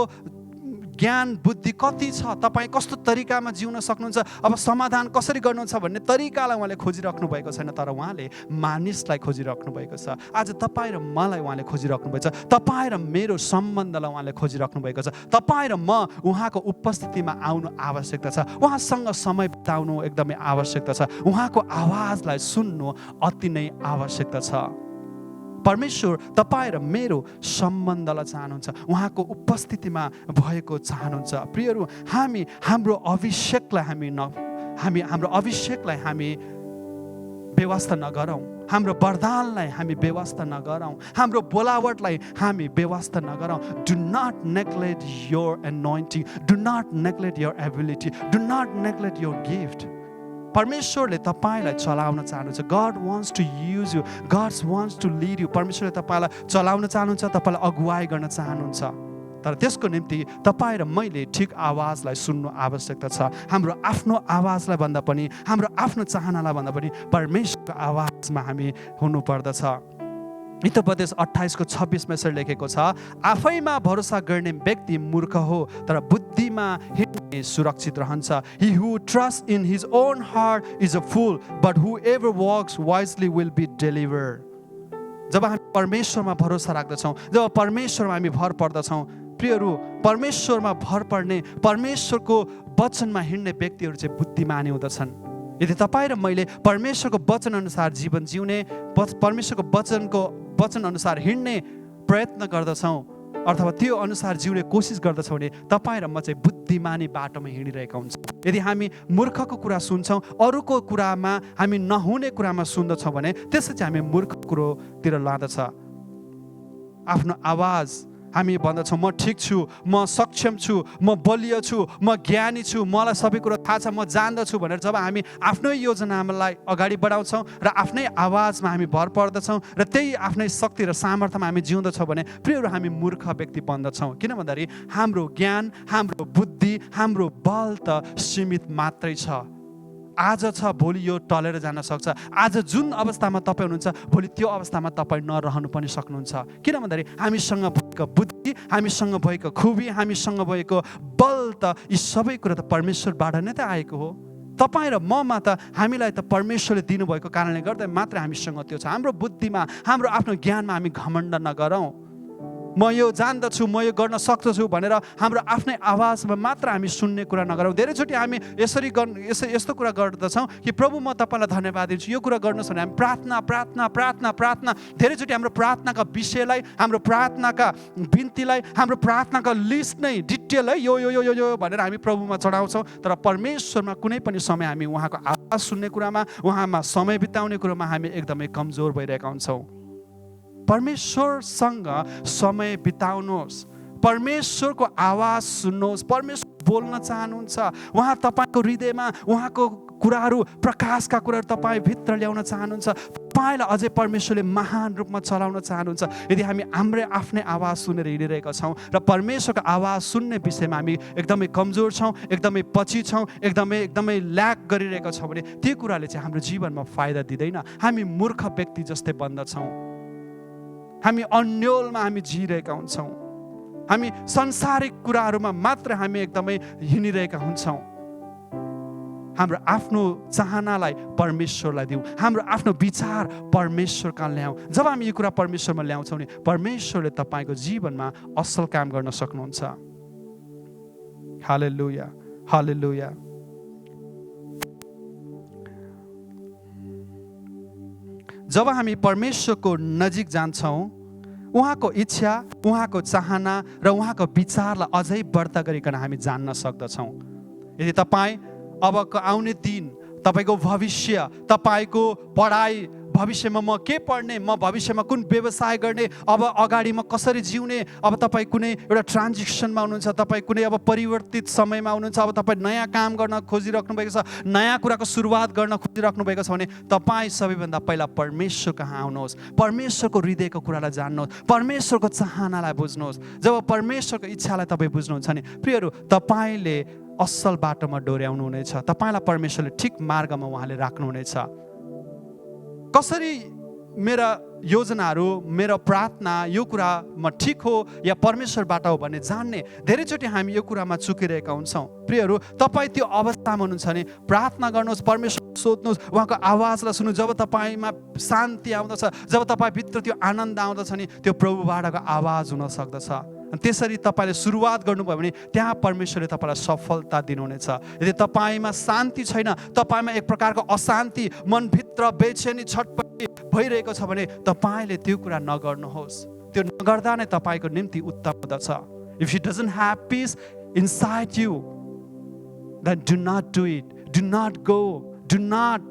ज्ञान बुद्धि कति छ, तपाईँ कस्तो तरिकामा जिउन सक्नुहुन्छ, अब समाधान कसरी गर्नुहुन्छ भन्ने तरिकालाई उहाँले खोजिराख्नु भएको छैन, तर उहाँले मानिसलाई खोजिराख्नु भएको छ। आज तपाईँ र मलाई उहाँले खोजिराख्नु भएको छ, तपाईँ र मेरो सम्बन्धलाई उहाँले खोजिराख्नु भएको छ। तपाईँ र म उहाँको उपस्थितिमा आउनु आवश्यकता छ, उहाँसँग समय बिताउनु एकदमै आवश्यकता छ, उहाँको आवाजलाई सुन्नु अति नै आवश्यकता छ। परमेश्वर तपाईँ र मेरो सम्बन्धलाई चाहनुहुन्छ, उहाँको उपस्थितिमा भएको चाहनुहुन्छ। प्रियहरू, हामी हाम्रो अभिषेकलाई हाम्रो अभिषेकलाई हामी व्यवस्था नगरौँ, हाम्रो वरदानलाई हामी व्यवस्था नगरौँ, हाम्रो बोलावटलाई हामी व्यवस्था नगरौँ। Do not neglect your anointing, do not neglect your ability, do not neglect your gift. परमेश्वरले तपाईलाई चलाउन चाहनुहुन्छ। God wants to use you, God wants to lead you. परमेश्वरले तपाईलाई चलाउन चाहनुहुन्छ, तपाईलाई अगुवाई गर्न चाहनुहुन्छ, तर त्यसको निम्ति तपाईँ र मैले ठिक आवाजलाई सुन्नु आवश्यकता छ। हाम्रो आफ्नो आवाजलाई भन्दा पनि, हाम्रो आफ्नो चाहनालाई भन्दा पनि परमेश्वरको आवाजमा हामी हुनुपर्दछ। हितोपदेश 28:26 यसरी लेखेको छ, आफैमा भरोसा गर्ने व्यक्ति मूर्ख हो, तर बुद्धिमा हिँड्ने सुरक्षित रहन्छ। He who trusts in his own heart is a fool, but whoever walks wisely will be delivered. जब हामी परमेश्वरमा भरोसा राख्दछौँ, जब परमेश्वरमा हामी भर पर्दछौँ, प्रियहरू, परमेश्वरमा भर पर्ने, परमेश्वरको वचनमा हिँड्ने व्यक्तिहरू चाहिँ बुद्धिमानी हुँदछन्। यदि तपाईँ र मैले परमेश्वरको वचन अनुसार जीवन जिउने, परमेश्वरको वचन अनुसार हिँड्ने प्रयत्न गर्दछौँ अथवा त्यो अनुसार जिउने कोसिस गर्दछौँ भने तपाईँ र म चाहिँ बुद्धिमानी बाटोमा हिँडिरहेका हुन्छौँ। यदि हामी मूर्खको कुरा सुन्छौँ, अरूको कुरामा हामी नहुने कुरामा सुन्दछौँ भने त्यसै चाहिँ हामी मूर्ख कुरोतिर लाँदछ। आफ्नो आवाज हामी भन्दछौँ म ठिक छु, म सक्षम छु, म बलियो छु, म ज्ञानी छु, मलाई सबै कुरो थाहा छ, म जान्दछु भनेर जब हामी आफ्नै योजनालाई अगाडि बढाउँछौँ र आफ्नै आवाजमा हामी भर पर्दछौँ र त्यही आफ्नै शक्ति र सामर्थ्यमा हामी जिउँदछौँ भने प्रियहरू हामी मूर्ख व्यक्ति बन्दछौँ। किन भन्दाखेरि हाम्रो ज्ञान, हाम्रो बुद्धि, हाम्रो बल त सीमित मात्रै छ। आज छ, भोलि यो टलेर जान सक्छ। आज जुन अवस्थामा तपाईँ हुनुहुन्छ भोलि त्यो अवस्थामा तपाईँ नरहनु पनि सक्नुहुन्छ। किन भन्दाखेरि हामीसँग भएको बुद्धि, हामीसँग भएको खुबी, हामीसँग भएको बल त यी सबै कुरा त परमेश्वरबाट नै त आएको हो। तपाईँ र ममा त हामीलाई त परमेश्वरले दिनुभएको कारणले गर्दा मात्र हामीसँग त्यो छ। हाम्रो बुद्धिमा, हाम्रो आफ्नो ज्ञानमा हामी घमण्ड नगरौँ। म यो जान्दछु, म यो गर्न सक्दछु भनेर हाम्रो आफ्नै आवाजमा मात्र हामी सुन्ने कुरा नगरौँ। धेरैचोटि हामी यस्तो कुरा गर्दछौँ कि प्रभु म तपाईँलाई धन्यवाद दिन्छु, यो कुरा गर्नुहोस् भने हामी प्रार्थना प्रार्थना प्रार्थना प्रार्थना धेरैचोटि हाम्रो प्रार्थनाका विषयलाई, हाम्रो प्रार्थनाका बिन्तीलाई, हाम्रो प्रार्थनाका लिस्ट नै डिटेल है यो यो यो यो यो भनेर हामी प्रभुमा चढाउँछौँ। तर परमेश्वरमा कुनै पनि समय हामी उहाँको आवाज सुन्ने कुरामा, उहाँमा समय बिताउने कुरामा हामी एकदमै कमजोर भइरहेका हुन्छौँ। परमेश्वरसँग समय बिताउनुहोस्, परमेश्वरको आवाज सुन्नुहोस्। परमेश्वर बोल्न चाहनुहुन्छ, उहाँ तपाईँको हृदयमा उहाँको कुराहरू, प्रकाशका कुराहरू तपाईँ भित्र ल्याउन चाहनुहुन्छ। तपाईँलाई अझै परमेश्वरले महान रूपमा चलाउन चाहनुहुन्छ। यदि हामी हाम्रै आफ्नै आवाज सुनेर हिँडिरहेका छौँ र परमेश्वरको आवाज सुन्ने विषयमा हामी एकदमै कमजोर छौँ, एकदमै पछि छौँ, एकदमै ल्याक गरिरहेका छौँ भने त्यो कुराले चाहिँ हाम्रो जीवनमा फाइदा दिँदैन। हामी मूर्ख व्यक्ति जस्तै बन्दछौँ। हामी अन्योलमा हामी जिरहेका हुन्छौँ। हामी संसारिक कुराहरूमा मात्र हामी एकदमै हिँडिरहेका हुन्छौँ। हाम्रो आफ्नो चाहनालाई परमेश्वरलाई दिउँ, हाम्रो आफ्नो विचार परमेश्वर कहाँ ल्याउँ। जब हामी यो कुरा परमेश्वरमा ल्याउँछौँ नि परमेश्वरले तपाईँको जीवनमा असल काम गर्न सक्नुहुन्छ। हालेलुया, हालेलुया। जब हामी परमेश्वरको नजिक जान्छौँ उहाँको इच्छा, उहाँको चाहना र उहाँको विचारलाई अझै बढ्ता गरिकन हामी जान्न सक्दछौँ। यदि तपाईँ अबको आउने दिन, तपाईँको भविष्य, तपाईँको पढाइ, भविष्यमा म के पढ्ने, म भविष्यमा कुन व्यवसाय गर्ने, अब अगाडि म कसरी जिउने, अब तपाईँ कुनै एउटा ट्रान्जिसनमा हुनुहुन्छ, तपाईँ कुनै अब परिवर्तित समयमा हुनुहुन्छ, अब तपाईँ नयाँ काम गर्न खोजिराख्नु भएको छ, नयाँ कुराको सुरुवात गर्न खोजिराख्नु भएको छ भने तपाईँ सबैभन्दा पहिला परमेश्वर कहाँ आउनुहोस्, परमेश्वरको हृदयको कुरालाई जान्नुहोस्, परमेश्वरको चाहनालाई बुझ्नुहोस्। जब परमेश्वरको इच्छालाई तपाईँ बुझ्नुहुन्छ नि प्रियहरू, तपाईँले असल बाटोमा डोर्याउनु हुनेछ। तपाईँलाई परमेश्वरले ठिक मार्गमा उहाँले राख्नुहुनेछ। कसरी मेरा योजनाहरू, मेरो प्रार्थना यो कुरामा ठिक हो या परमेश्वरबाट हो भन्ने जान्ने धेरैचोटि हामी यो कुरामा चुकिरहेका हुन्छौँ। प्रियहरू, तपाईँ त्यो अवस्थामा हुनुहुन्छ भने प्रार्थना गर्नुहोस्, परमेश्वर सोध्नुहोस्, उहाँको आवाजलाई सुन्नु। जब तपाईँमा शान्ति आउँदछ, जब तपाईँभित्र त्यो आनन्द आउँदछ नि त्यो प्रभुबाटको आवाज हुन सक्दछ। त्यसरी तपाईँले सुरुवात गर्नुभयो भने त्यहाँ परमेश्वरले तपाईँलाई सफलता दिनुहुनेछ। यदि तपाईँमा शान्ति छैन, तपाईँमा एक प्रकारको अशान्ति, मनभित्र बेचैनी, छटपटी भइरहेको छ भने तपाईँले त्यो कुरा नगर्नुहोस्। त्यो नगर्दा नै तपाईँको निम्ति उत्तम हुँदछ। If you doesn't have peace inside you, then do not do it. Do not go. Do not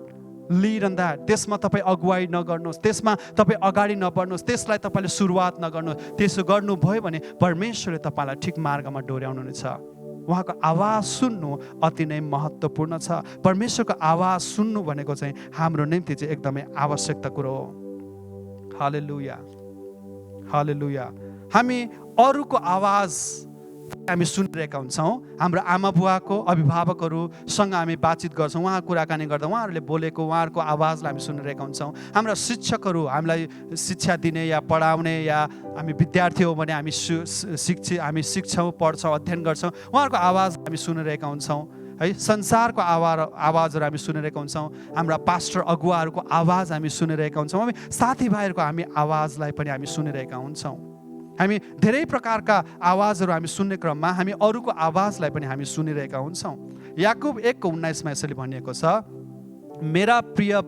lead on that. त्यसमा तपाईँ अगुवाई नगर्नुहोस्, त्यसमा तपाईँ अगाडि नबढ्नुहोस्, त्यसलाई तपाईँले सुरुवात नगर्नुहोस्। त्यसो गर्नुभयो भने परमेश्वरले तपाईँलाई ठिक मार्गमा डोर्याउनुहुनेछ। उहाँको आवाज सुन्नु अति नै महत्त्वपूर्ण छ। परमेश्वरको आवाज सुन्नु भनेको चाहिँ हाम्रो निम्ति चाहिँ एकदमै आवश्यकता कुरो हो। हालेलुया, हालेलुया। हामी अरूको आवाज हामी सुनिरहेका हुन्छौँ। हाम्रो आमा बुवाको, अभिभावकहरूसँग हामी बातचित गर्छौँ, उहाँ कुराकानी गर्दा उहाँहरूले बोलेको, उहाँहरूको आवाजलाई हामी सुनिरहेका हुन्छौँ। हाम्रा शिक्षकहरू हामीलाई शिक्षा दिने या पढाउने, या हामी विद्यार्थी हो भने हामी हामी सिक्छौँ, पढ्छौँ, अध्ययन गर्छौँ, उहाँहरूको आवाज हामी सुनिरहेका हुन्छौँ है। संसारको आवाजहरू हामी सुनिरहेका हुन्छौँ। हाम्रा पास्टर अगुवाहरूको आवाज हामी सुनिरहेका हुन्छौँ। हामी साथीभाइहरूको हामी आवाजलाई पनि हामी सुनिरहेका हुन्छौँ। हामी धेरै प्रकारका आवाजहरू हामी सुन्ने क्रममा हामी अरूको आवाजलाई पनि हामी सुनिरहेका हुन्छौँ। याकुब 1:19 यसरी भनिएको छ, मेरा प्रिय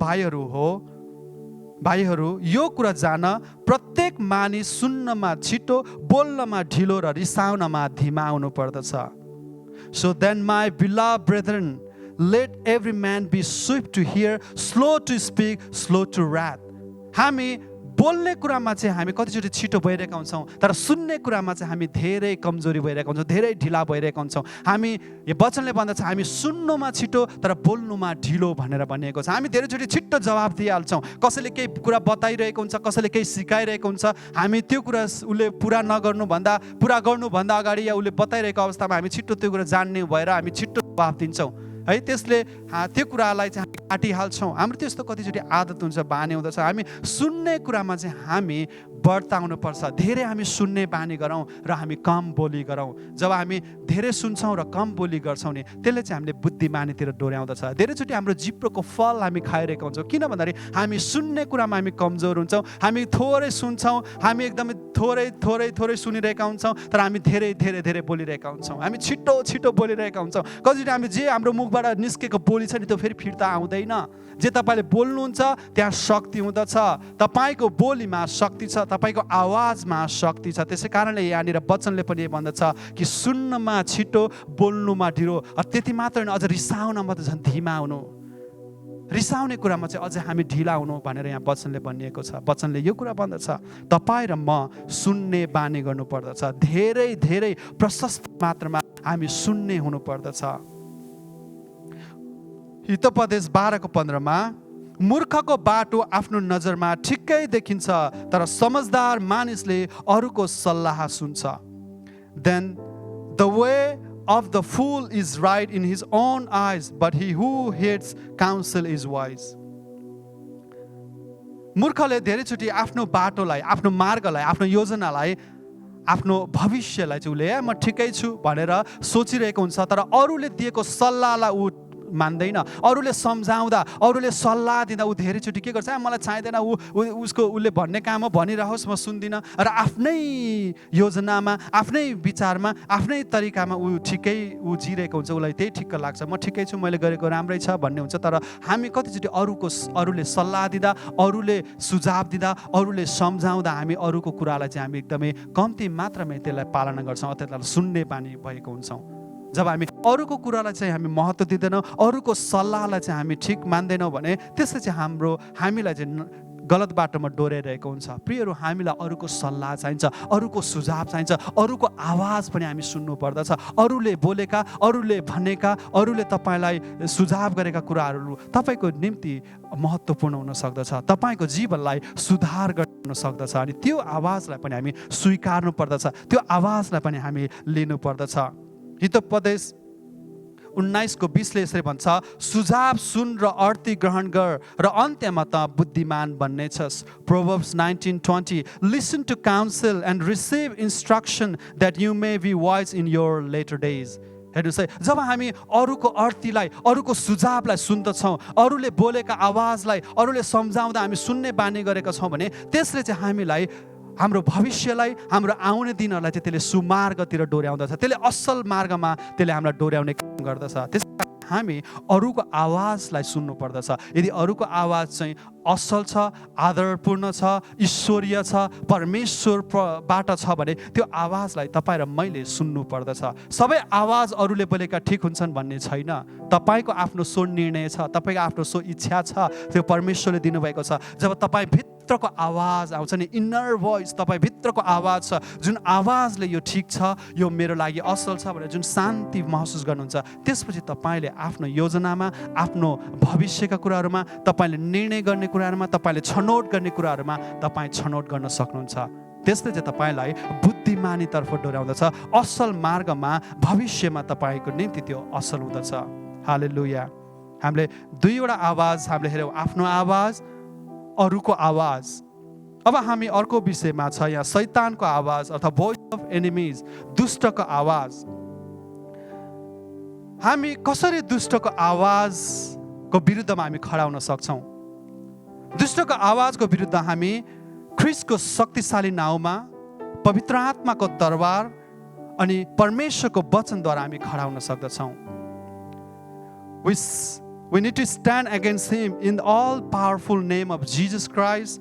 भाइहरू यो कुरा जान, प्रत्येक मानिस सुन्नमा छिटो, बोल्नमा ढिलो र रिसाउनमा धिमा हुनु पर्दछ। So then my beloved brethren, let every man be swift to hear, slow to speak, slow to wrath. हामी बोल्ने कुरामा चाहिँ हामी कतिचोटि छिटो भइरहेका हुन्छौँ, तर सुन्ने कुरामा चाहिँ हामी धेरै कमजोरी भइरहेका हुन्छौँ, धेरै ढिला भइरहेका हुन्छौँ। हामी यो वचनले भन्दछ हामी सुन्नुमा छिटो तर बोल्नुमा ढिलो भनेर भनिएको छ। हामी धेरैचोटि छिट्टो जवाब दिइहाल्छौँ। कसैले केही कुरा बताइरहेको हुन्छ, कसैले केही सिकाइरहेको हुन्छ, हामी त्यो कुरा उसले पुरा गर्नुभन्दा अगाडि या उसले बताइरहेको अवस्थामा हामी छिट्टो त्यो कुरा जान्ने भएर हामी छिट्टो जवाब दिन्छौँ है। त्यसले त्यो कुरालाई चाहिँ हामी काटिहाल्छौँ। हाम्रो त्यस्तो कतिचोटि आदत हुन्छ, बानी हुँदछ। हामी सुन्ने कुरामा चाहिँ हामी बढ्ताउनुपर्छ। धेरै हामी सुन्ने बानी गरौँ र हामी कम बोली गरौँ। जब हामी धेरै सुन्छौँ र कम बोली गर्छौँ नि, त्यसले चाहिँ हामीले बुद्धिमानीतिर डोर्याउँदछ। धेरैचोटि हाम्रो जिब्रोको फल हामी खाइरहेका हुन्छौँ। किन भन्दाखेरि हामी सुन्ने कुरामा हामी कमजोर हुन्छौँ। हामी थोरै सुन्छौँ, हामी एकदमै थोरै सुनिरहेका हुन्छौँ, तर हामी धेरै बोलिरहेका हुन्छौँ। हामी छिटो बोलिरहेका हुन्छौँ। कतिचोटि हामी जे हाम्रो मुखबाट निस्केको बोली छ नि त्यो फेरि फिर्ता आउँदैन। जे तपाईँले बोल्नुहुन्छ त्यहाँ शक्ति हुँदछ। तपाईँको बोलीमा शक्ति छ, तपाईँको आवाजमा शक्ति छ। त्यसै कारणले यहाँनिर वचनले पनि भन्दछ कि सुन्नमा छिटो, बोल्नुमा ढिलो। त्यति मात्र होइन, अझ रिसाउनमा त झन् धिमा हुनु। रिसाउने कुरामा चाहिँ अझै हामी ढिला हुनु भनेर यहाँ वचनले भनिएको छ। वचनले यो कुरा भन्दछ, तपाईँ र म सुन्ने बानी गर्नु पर्दछ। धेरै प्रशस्त मात्रामा हामी सुन्ने हुनु पर्दछ। हितोपदेश 12:15 मूर्खको बाटो आफ्नो नजरमा ठिक्कै देखिन्छ, तर समझदार मानिसले अरूको सल्लाह सुन्छ। Then the way of the fool is right in his own eyes, but he who hates counsel is wise. मूर्खले धेरैचोटि आफ्नो बाटोलाई, आफ्नो मार्गलाई, आफ्नो योजनालाई, आफ्नो भविष्यलाई चाहिँ उसले म ठिकै छु भनेर सोचिरहेको हुन्छ, तर अरूले दिएको सल्लाहलाई ऊ मान्दैन। अरूले सम्झाउँदा, अरूले सल्लाह दिँदा ऊ धेरैचोटि के गर्छ, मलाई चाहिँदैन, उसले भन्ने काम भनिरहोस्, म सुन्दिनँ। र आफ्नै योजनामा, आफ्नै विचारमा, आफ्नै तरिकामा ऊ जिरहेको हुन्छ। उसलाई त्यही ठिक्क लाग्छ, म ठिकै छु, मैले गरेको राम्रै छ भन्ने हुन्छ। तर हामी कतिचोटि अरूले सल्लाह दिँदा, अरूले सुझाव दिँदा, अरूले सम्झाउँदा हामी अरूको कुरालाई चाहिँ हामी एकदमै कम्ती मात्रामै त्यसलाई पालना गर्छौँ, त्यसलाई सुन्ने बानी भएको हुन्छौँ। जब हामी अरूको कुरालाई चाहिँ हामी महत्त्व दिँदैनौँ, अरूको सल्लाहलाई चाहिँ हामी ठिक मान्दैनौँ भने त्यसले चाहिँ हामीलाई चाहिँ गलत बाटोमा डोराइरहेको हुन्छ। प्रियहरू, हामीलाई अरूको सल्लाह चाहिन्छ, अरूको सुझाव चाहिन्छ, अरूको आवाज पनि हामी सुन्नु पर्दछ। अरूले बोलेका, अरूले भनेका, अरूले तपाईँलाई सुझाव गरेका कुराहरू तपाईँको निम्ति महत्त्वपूर्ण हुन सक्दछ, तपाईँको जीवनलाई सुधार गर्न सक्दछ। अनि त्यो आवाजलाई पनि हामी स्वीकार्नु पर्दछ, त्यो आवाजलाई पनि हामी लिनु पर्दछ। हितोपदेश 19:20 यसरी भन्छ, सुझाव सुन र अर्थी ग्रहण गर र अन्त्यमा त बुद्धिमान बन्नेछस्। Proverbs 19:20 Listen to counsel and receive instruction that you may be wise in your later days. हेर्नुहोस् है, जब हामी अरूको अर्थीलाई, अरूको सुझावलाई सुन्दछौँ, अरूले बोलेका आवाजलाई, अरूले सम्झाउँदा हामी सुन्ने बानी गरेका छौँ भने त्यसले चाहिँ हामीलाई, हाम्रो भविष्यलाई, हाम्रो आउने दिनहरूलाई चाहिँ त्यसले सुमार्गतिर डोर्याउँदछ। त्यसले असल मार्गमा त्यसले हामीलाई डोर्याउने काम गर्दछ। त्यस हामी अरूको आवाजलाई सुन्नु पर्दछ। यदि अरूको आवाज चाहिँ असल छ, आदरपूर्ण छ, ईश्वरीय छ, परमेश्वरबाट छ भने त्यो आवाजलाई तपाईँ र मैले सुन्नु पर्दछ। सबै आवाज अरूले बोलेका ठिक हुन्छन् भन्ने छैन। तपाईँको आफ्नो सो निर्णय छ, तपाईँको आफ्नो सो इच्छा छ, त्यो परमेश्वरले दिनुभएको छ। जब तपाईँ भित्रको आवाज आउँछ नि, इन्नर भोइस, तपाईँ भित्रको आवाज छ, जुन आवाजले यो ठिक छ, यो मेरो लागि असल छ भनेर जुन शान्ति महसुस गर्नुहुन्छ, त्यसपछि तपाईँले आफ्नो योजनामा, आफ्नो भविष्यका कुराहरूमा, तपाईँले निर्णय गर्ने कुराहरूमा, तपाईँले छनौट गर्ने कुराहरूमा तपाईँ छनौट गर्न सक्नुहुन्छ। त्यसले चाहिँ तपाईँलाई बुद्धिमानीतर्फ डोर्याउँदछ, असल मार्गमा, भविष्यमा तपाईँको निम्ति त्यो असल हुँदछ। हालेलुया। हामीले दुईवटा आवाज हामीले हेऱ्यौँ, आफ्नो आवाज, अरूको आवाज। अब हामी अर्को विषयमा छ यहाँ शैतानको आवाज अथवा भोइस अफ एनिमिज, दुष्टको आवाज। हामी कसरी दुष्टको आवाजको विरुद्धमा हामी खडा हुन सक्छौँ? दुष्टको आवाजको विरुद्ध हामी ख्रिस्टको शक्तिशाली नाउँमा, पवित्र आत्माको तरवार अनि परमेश्वरको वचनद्वारा हामी खडा हुन सक्दछौँ. We need to stand against him in the all-powerful name of Jesus Christ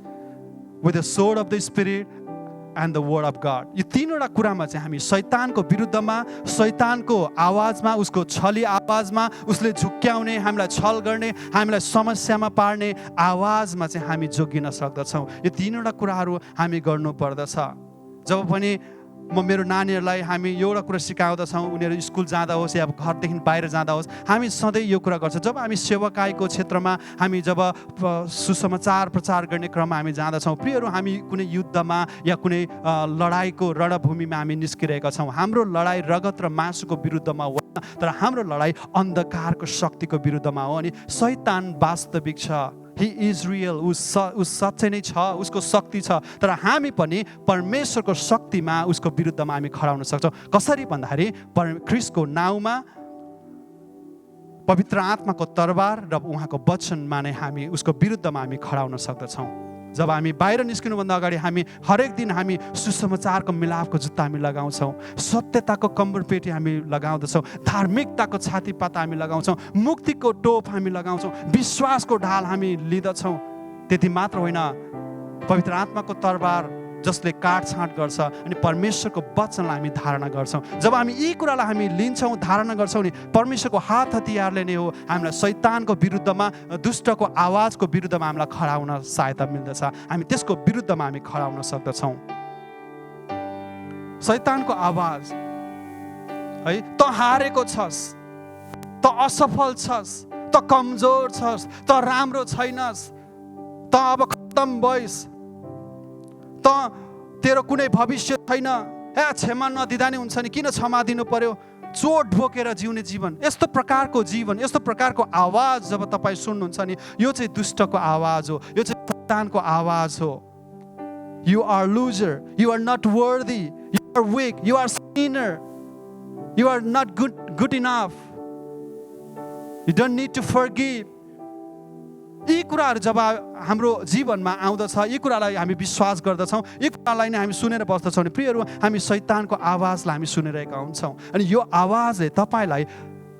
with the sword of the Spirit and the word of God. यो तीनवटा कुरामा चाहिँ हामी शैतानको विरुद्धमा, शैतानको आवाजमा, उसको छली आवाजमा, उसले झुक्क्याउने, हामीलाई छल गर्ने, हामीलाई समस्यामा पार्ने आवाजमा चाहिँ हामी जोगिन सक्दछौँ. यो तीनवटा कुराहरू हामी गर्नु पर्दछ. जब पनि म मेरो नानीहरूलाई हामी एउटा कुरा सिकाउँदछौँ, उनीहरू स्कुल जाँदा होस् या घरदेखि बाहिर जाँदा होस्, हामी सधैँ यो कुरा गर्छौँ. जब हामी सेवाकाईको क्षेत्रमा हामी जब सुसमाचार प्रचार गर्ने क्रममा हामी जाँदछौँ, प्रियहरू, हामी कुनै युद्धमा या कुनै लडाइँको रणभूमिमा हामी निस्किरहेका छौँ. हाम्रो लडाइँ रगत र मासुको विरुद्धमा होइन, तर हाम्रो लडाइँ अन्धकारको शक्तिको विरुद्धमा हो. अनि शैतान वास्तविक छ, He is real. उस सच्चै नै छ, उसको शक्ति छ. तर हामी पनि परमेश्वरको शक्तिमा उसको विरुद्धमा हामी खडा हुन सक्छौँ. कसरी भन्दाखेरि ख्रीष्टको नाउँमा, पवित्र आत्माको तरवार र उहाँको वचनमा नै हामी उसको विरुद्धमा हामी खडा हुन सक्दछौँ. जब हामी बाहिर निस्किनुभन्दा अगाडि हामी हरेक दिन हामी सुसमाचारको मिलापको जुत्ता हामी लगाउँछौँ, सत्यताको कम्बरपेटी हामी लगाउँदछौँ, धार्मिकताको छातीपाता हामी लगाउँछौँ, मुक्तिको टोप हामी लगाउँछौँ, विश्वासको ढाल हामी लिँदछौँ. त्यति मात्र होइन, पवित्र आत्माको तरवार जसले काटछाँट गर्छ अनि परमेश्वरको वचनलाई हामी धारणा गर्छौँ. जब हामी यी कुरालाई हामी लिन्छौँ, धारणा गर्छौँ नि, परमेश्वरको हात हतियारले नै हो हामीलाई शैतानको विरुद्धमा, दुष्टको आवाजको विरुद्धमा हामीलाई खडा हुन सहायता मिल्दछ. हामी त्यसको विरुद्धमा हामी खडा हुन सक्दछौँ. शैतानको आवाज है, त हारेको छस्, त असफल छस्, त कमजोर छस्, त राम्रो छैनस्, त अब खत्तम भइस्, त तेरो कुनै भविष्य छैन, क्षमा नदिँदा नि हुन्छ नि, किन क्षमा दिनु पर्यो, चोट बोकेर जिउने जीवन, यस्तो प्रकारको जीवन, यस्तो प्रकारको आवाज जब तपाईँ सुन्नुहुन्छ नि, यो चाहिँ दुष्टको आवाज हो, यो चाहिँ शैतानको आवाज हो. You are loser, you are not worthy, you are weak, you are sinner, you are not good enough, you don't need to forgive. यी कुराहरू जब हाम्रो जीवनमा आउँदछ, यी कुरालाई हामी विश्वास गर्दछौँ, यी कुरालाई नै हामी सुनेर बस्दछौँ नि, प्रियहरू, हामी शैतानको आवाजलाई हामी सुनिरहेका हुन्छौँ. अनि यो आवाजले तपाईँलाई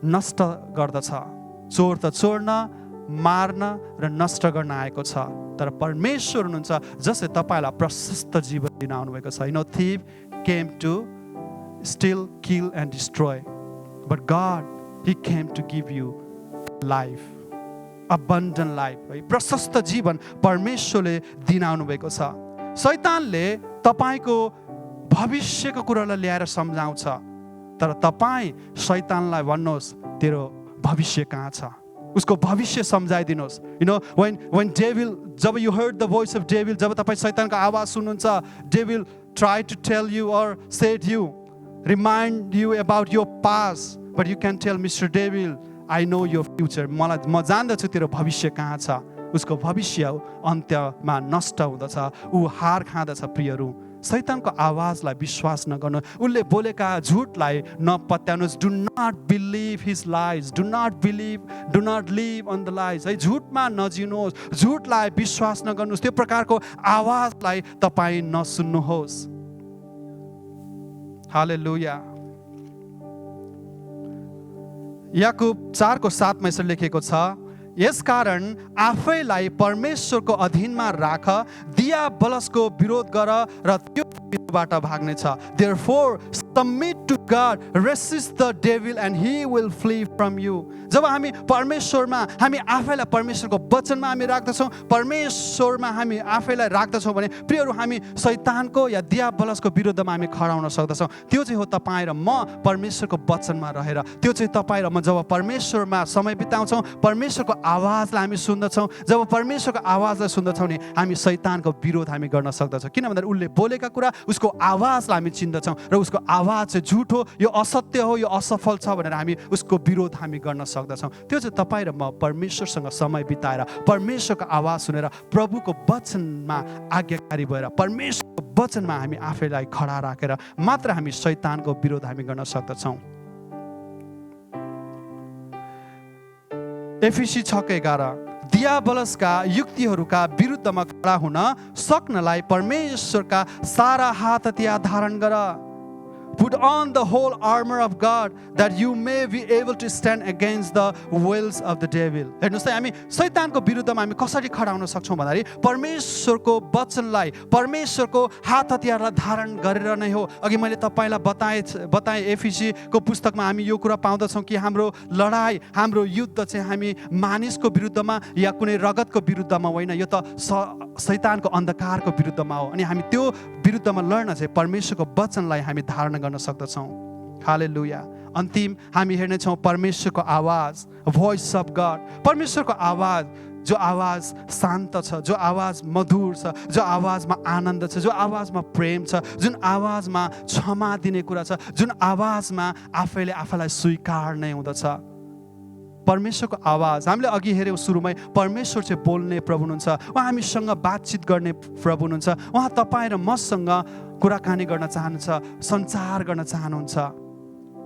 नष्ट गर्दछ. चोर त चोर्न, मार्न र नष्ट गर्न आएको छ, तर परमेश्वर हुनुहुन्छ जसले तपाईँलाई प्रशस्त जीवन दिन आउनुभएको छ. Thief came to steal, kill and destroy, but God, He came to give you life, abundant life. प्रशस्त जीवन परमेश्वरले दिन आउनु भएको छ. शैतानले तपाईको भविष्यको कुरालाई ल्याएर सम्झाउँछ, तर तपाईँ शैतानलाई भन्नुहोस् तेरो भविष्य कहाँ छ, उसको भविष्य सम्झाइदिनुहोस्. when devil, job you heard the voice of devil, जब तपाईँ शैतानको आवाज सुन्नुहुन्छ, devil try to tell you or said you, remind you about your past, but you can tell Mr. Devil, I know your future. म जान्दछु तेरो भविष्य कहाँ छ. उसको भविष्य अन्त्यमा नष्ट हुँदछ, ऊ हार खाँदछ. प्रियहरू, शैतानको आवाजलाई विश्वास नगर्नु, उसले बोलेका झुटलाई नपत्याउनुहोस्. Do not believe his lies, do not live on the lies. है, झुटमा नजिउनुहोस्, झुटलाई विश्वास नगर्नुहोस्, त्यो प्रकारको आवाजलाई तपाईँ नसुन्नुहोस्. हालेलुया. याकुब 4:7 यसरी लेखेको छ, यसकारण आफैलाई परमेश्वरको अधीनमा राख, दिया बलसको विरोध गर र त्यो विरोधबाट भाग्नेछ. Therefore submit to God, resist the devil and he will flee from you. जब हामी परमेश्वरमा, हामी आफैलाई परमेश्वरको वचनमा हामी राख्दछौँ, परमेश्वरमा हामी आफैलाई राख्दछौँ भने प्रियहरू, हामी शैतानको या दिया बलसको विरुद्धमा हामी खडा हुन सक्दछौँ. त्यो चाहिँ हो तपाईँ र म परमेश्वरको वचनमा रहेर. त्यो चाहिँ तपाईँ र म जब परमेश्वरमा समय बिताउँछौँ, परमेश्वरको आवाजलाई हामी सुन्दछौँ, जब परमेश्वरको आवाजलाई सुन्दछौँ नि, हामी शैतानको विरोध हामी गर्न सक्दछौँ. किन भन्दा उसले बोलेका कुरा, उसको आवाजलाई हामी चिन्दछौँ र उसको आवाज चाहिँ झुट हो, यो असत्य हो, यो असफल छ भनेर हामी उसको विरोध हामी गर्न सक्दछौँ. त्यो चाहिँ तपाईँ र म परमेश्वरसँग समय बिताएर, परमेश्वरको आवाज सुनेर, प्रभुको वचनमा आज्ञाकारी भएर, परमेश्वरको वचनमा हामी आफैलाई खडा राखेर मात्र हामी शैतानको विरोध हामी गर्न सक्दछौँ. एफिसी 6:11, दियाबलसका युक्तिहरूका विरुद्धमा खडा हुन सक्नलाई परमेश्वरका सारा हात हतियार धारण गर. Put on the whole armor of God that you may be able to stand against the wiles of the devil. हेर्नुस् त हामी शैतानको विरुद्धमा हामी कसरी खडा हुन सक्छौँ भन्दाखेरि परमेश्वरको वचनलाई, परमेश्वरको हात हतियारलाई धारण गरेर नै हो. अघि मैले तपाईँलाई बताएँ एफिसीको पुस्तकमा हामी यो कुरा पाउँदछौँ कि हाम्रो लडाई, हाम्रो युद्ध चाहिँ हामी मानिसको विरुद्धमा या कुनै रगतको विरुद्धमा होइन, यो त शैतानको अन्धकारको विरुद्धमा हो. अनि हामी त्यो विरुद्धमा लड्न चाहिँ परमेश्वरको वचनलाई हामी धारण गर्न सक्दछौँ. हालेलुया. अन्तिम हामी हेर्नेछौँ परमेश्वरको आवाज, भोइस अफ गॉड. परमेश्वरको आवाज, जो आवाज शान्त छ, जो आवाज मधुर छ, जो आवाजमा आनन्द छ, जो आवाजमा प्रेम छ, जुन आवाजमा क्षमा दिने कुरा छ, जुन आवाजमा आफैले आफैलाई स्वीकार्ने हुँदछ. परमेश्वरको आवाज. हामीले अघि हेऱ्यौँ सुरुमै, परमेश्वर चाहिँ बोल्ने प्रभु हुनुहुन्छ. उहाँ हामीसँग बातचित गर्ने प्रभु हुनुहुन्छ. उहाँ तपाईँ र मसँग कुराकानी गर्न चाहनुहुन्छ, सञ्चार गर्न चाहनुहुन्छ.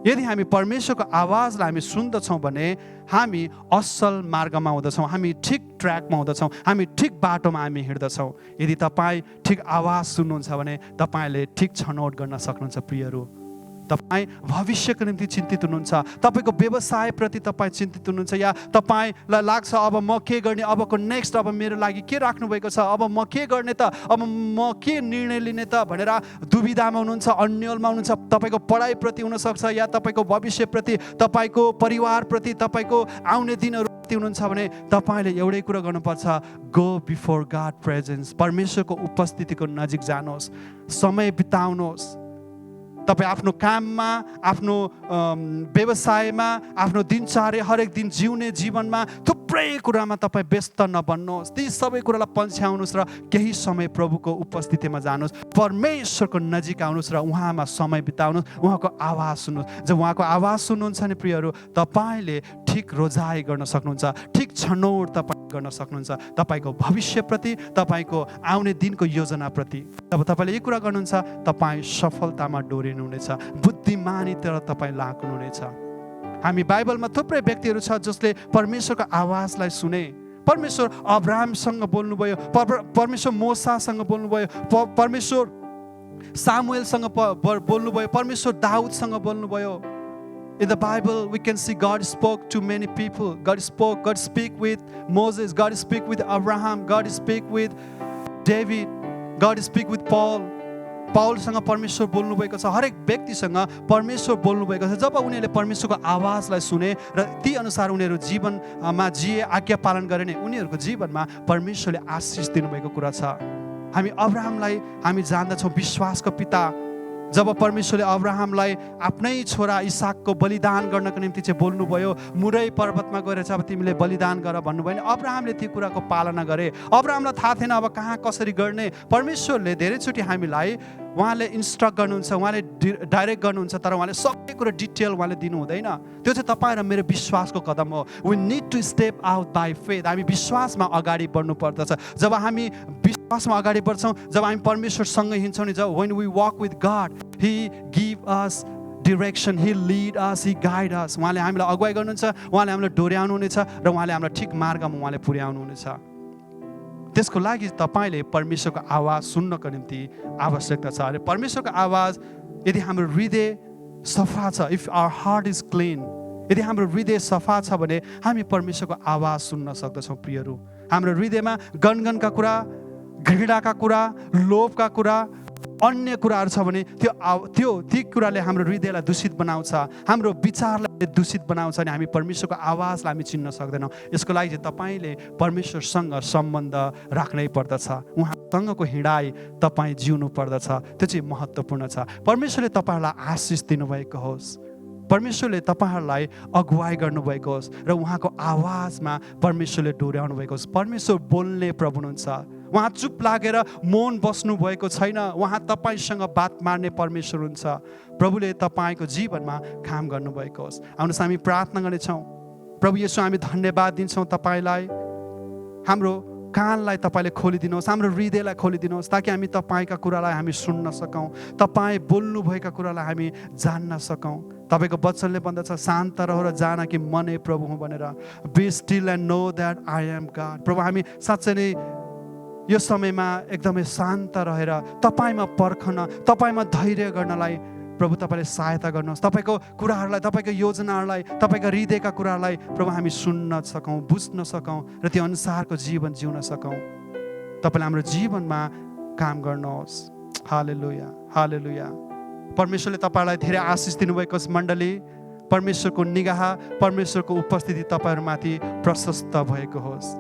यदि हामी परमेश्वरको आवाजलाई हामी सुन्दछौँ भने हामी असल मार्गमा हुँदछौँ, हामी ठिक ट्र्याकमा हुँदछौँ, हामी ठिक बाटोमा हामी हिँड्दछौँ. यदि तपाईँ ठिक आवाज सुन्नुहुन्छ भने तपाईँले ठिक छनौट गर्न सक्नुहुन्छ. प्रियहरू, तपाईँ भविष्यको निम्ति चिन्तित हुनुहुन्छ, तपाईँको व्यवसायप्रति तपाईँ चिन्तित हुनुहुन्छ, या तपाईँलाई लाग्छ अब म के गर्ने, अबको नेक्स्ट अब मेरो लागि के राख्नु भएको छ, अब म के गर्ने त, अब म के निर्णय लिने त भनेर दुविधामा हुनुहुन्छ, अन्यलमा हुनुहुन्छ. तपाईँको पढाइप्रति हुनसक्छ, या तपाईँको भविष्यप्रति, तपाईँको परिवारप्रति, तपाईँको आउने दिनहरूप्रति हुनुहुन्छ भने तपाईँले एउटै कुरा गर्नुपर्छ, गो बिफोर गॉड प्रेजेन्स. परमेश्वरको उपस्थितिको नजिक जानुहोस्, समय बिताउनुहोस्. तपाईँ आफ्नो काममा, आफ्नो व्यवसायमा, आफ्नो दिनचर्या, हरेक दिन जिउने जीवनमा थुप्रै कुरामा तपाईँ व्यस्त नबन्नुहोस्. ती सबै कुरालाई पन्छ्याउनुहोस् र केही समय प्रभुको उपस्थितिमा जानुहोस्, परमेश्वरको नजिक आउनुहोस् र उहाँमा समय बिताउनुहोस्, उहाँको आवाज सुन्नुहोस्. जब उहाँको आवाज सुन्नुहुन्छ नि प्रियहरू, तपाईँले ठिक रोजाइ गर्न सक्नुहुन्छ, ठिक छनौट तपाईँ गर्न सक्नुहुन्छ, तपाईँको भविष्यप्रति, तपाईँको आउने दिनको योजनाप्रति. जब तपाईँले यी कुरा गर्नुहुन्छ, तपाईँ सफलतामा डोरिनुहुनेछ, बुद्धिमानीतिर तपाईँ लाग्नुहुनेछ. हामी बाइबलमा थुप्रै व्यक्तिहरू छ जसले परमेश्वरको आवाजलाई सुने. परमेश्वर अब्राहमसँग बोल्नुभयो, परमेश्वर मोसासँग बोल्नुभयो, परमेश्वर सामुएलसँग बोल्नुभयो, परमेश्वर दाउदसँग बोल्नुभयो. In the Bible, we can see God spoke to many people. God speak with Moses, God speak with Abraham, God speak with David, God speak with Paul. पाउलसँग परमेश्वर बोल्नुभएको छ, हरेक व्यक्तिसँग परमेश्वर बोल्नुभएको छ. जब उनीहरूले परमेश्वरको आवाजलाई सुने र ती अनुसार उनीहरू जीवनमा जिए, आज्ञा पालन गरे नै उनीहरूको जीवनमा परमेश्वरले आशिष दिनुभएको कुरा छ. हामी अब्राहमलाई हामी जान्दछौँ विश्वासको पिता. जब परमेश्वरले अब्राहमलाई आफ्नै छोरा इसाकको बलिदान गर्नको निम्ति चाहिँ बोल्नुभयो, मुरै पर्वतमा गएर चाहिँ अब तिमीले बलिदान गर भन्नुभयो, अब्राहमले त्यो कुराको पालना गरे. अब्राहमलाई थाहा थिएन अब कहाँ कसरी गर्ने. परमेश्वरले धेरैचोटि हामीलाई उहाँले इन्स्ट्रक्ट गर्नुहुन्छ, उहाँले डाइरेक्ट गर्नुहुन्छ, तर उहाँले सबै कुरो डिटेल उहाँले दिनु हुँदैन. त्यो चाहिँ तपाईँ र मेरो विश्वासको कदम हो. We need to step out by faith. हामी विश्वासमा अगाडि बढ्नु पर्दछ. जब हामी विश्वासमा अगाडि बढ्छौँ, जब हामी परमेश्वरसँगै हिँड्छौँ नि, जब when we walk with God, He give us direction, He lead us, He guide us. उहाँले हामीलाई अगुवाई गर्नुहुन्छ, उहाँले हामीलाई डोर्याउनुहुनेछ र उहाँले हामीलाई ठिक मार्गमा उहाँले पुर्याउनुहुनेछ. त्यसको लागि तपाईँले परमेश्वरको आवाज सुन्नको निम्ति आवश्यकता छ. अरे परमेश्वरको आवाज, यदि हाम्रो हृदय सफा छ, if our heart is clean, यदि हाम्रो हृदय सफा छ भने हामी परमेश्वरको आवाज सुन्न सक्दछौँ. प्रियहरू, हाम्रो हृदयमा गनगनका कुरा, घृणाका कुरा, लोभका कुरा, अन्य कुराहरू छ भने ती कुराले हाम्रो हृदयलाई दूषित बनाउँछ, हाम्रो विचारलाई दूषित बनाउँछ, अनि हामी परमेश्वरको आवाजलाई हामी चिन्न सक्दैनौँ. यसको लागि चाहिँ तपाईँले परमेश्वरसँग सम्बन्ध राख्नै पर्दछ, उहाँसँगको हिँडाइ तपाईँ जिउनु पर्दछ. त्यो चाहिँ महत्त्वपूर्ण छ. परमेश्वरले तपाईँहरूलाई आशिष दिनुभएको होस्, परमेश्वरले तपाईँहरूलाई अगुवाई गर्नुभएको होस् र उहाँको आवाजमा परमेश्वरले डोर्याउनु भएको होस्. परमेश्वर बोल्ने प्रभु हुनुहुन्छ. उहाँ चुप लागेर मौन बस्नु भएको छैन. उहाँ तपाईँसँग बात मार्ने परमेश्वर हुन्छ. प्रभुले तपाईँको जीवनमा काम गर्नुभएको होस्. आउनुहोस् हामी प्रार्थना गर्नेछौँ. प्रभु येशू, हामी धन्यवाद दिन्छौँ तपाईँलाई. हाम्रो कानलाई तपाईँले खोलिदिनुहोस्, हाम्रो हृदयलाई खोलिदिनुहोस्, ताकि हामी तपाईँका कुरालाई हामी सुन्न सकौँ, तपाईँ बोल्नुभएका कुरालाई हामी जान्न सकौँ. तपाईँको वचनले भन्दछ शान्त रह र जान कि म नै प्रभु हुँ भनेर। Be still and know that I am God. प्रभु हामी साँच्चै नै यो समयमा एकदमै शान्त रहेर तपाईँमा पर्खन, तपाईँमा धैर्य गर्नलाई प्रभु तपाईँले सहायता गर्नुहोस्। तपाईँको कुराहरूलाई, तपाईँको योजनाहरूलाई, तपाईँको हृदयका कुराहरूलाई प्रभु हामी सुन्न सकौँ, बुझ्न सकौँ र त्यो अनुसारको जीवन जिउन सकौँ। तपाईँले हाम्रो जीवनमा काम गर्नुहोस्। हालेलुया, हालेलुया। परमेश्वरले तपाईँलाई धेरै आशिष दिनुभएको छ मण्डली। परमेश्वरको निगाह, परमेश्वरको उपस्थिति तपाईँहरूमाथि प्रशस्त भएको होस्।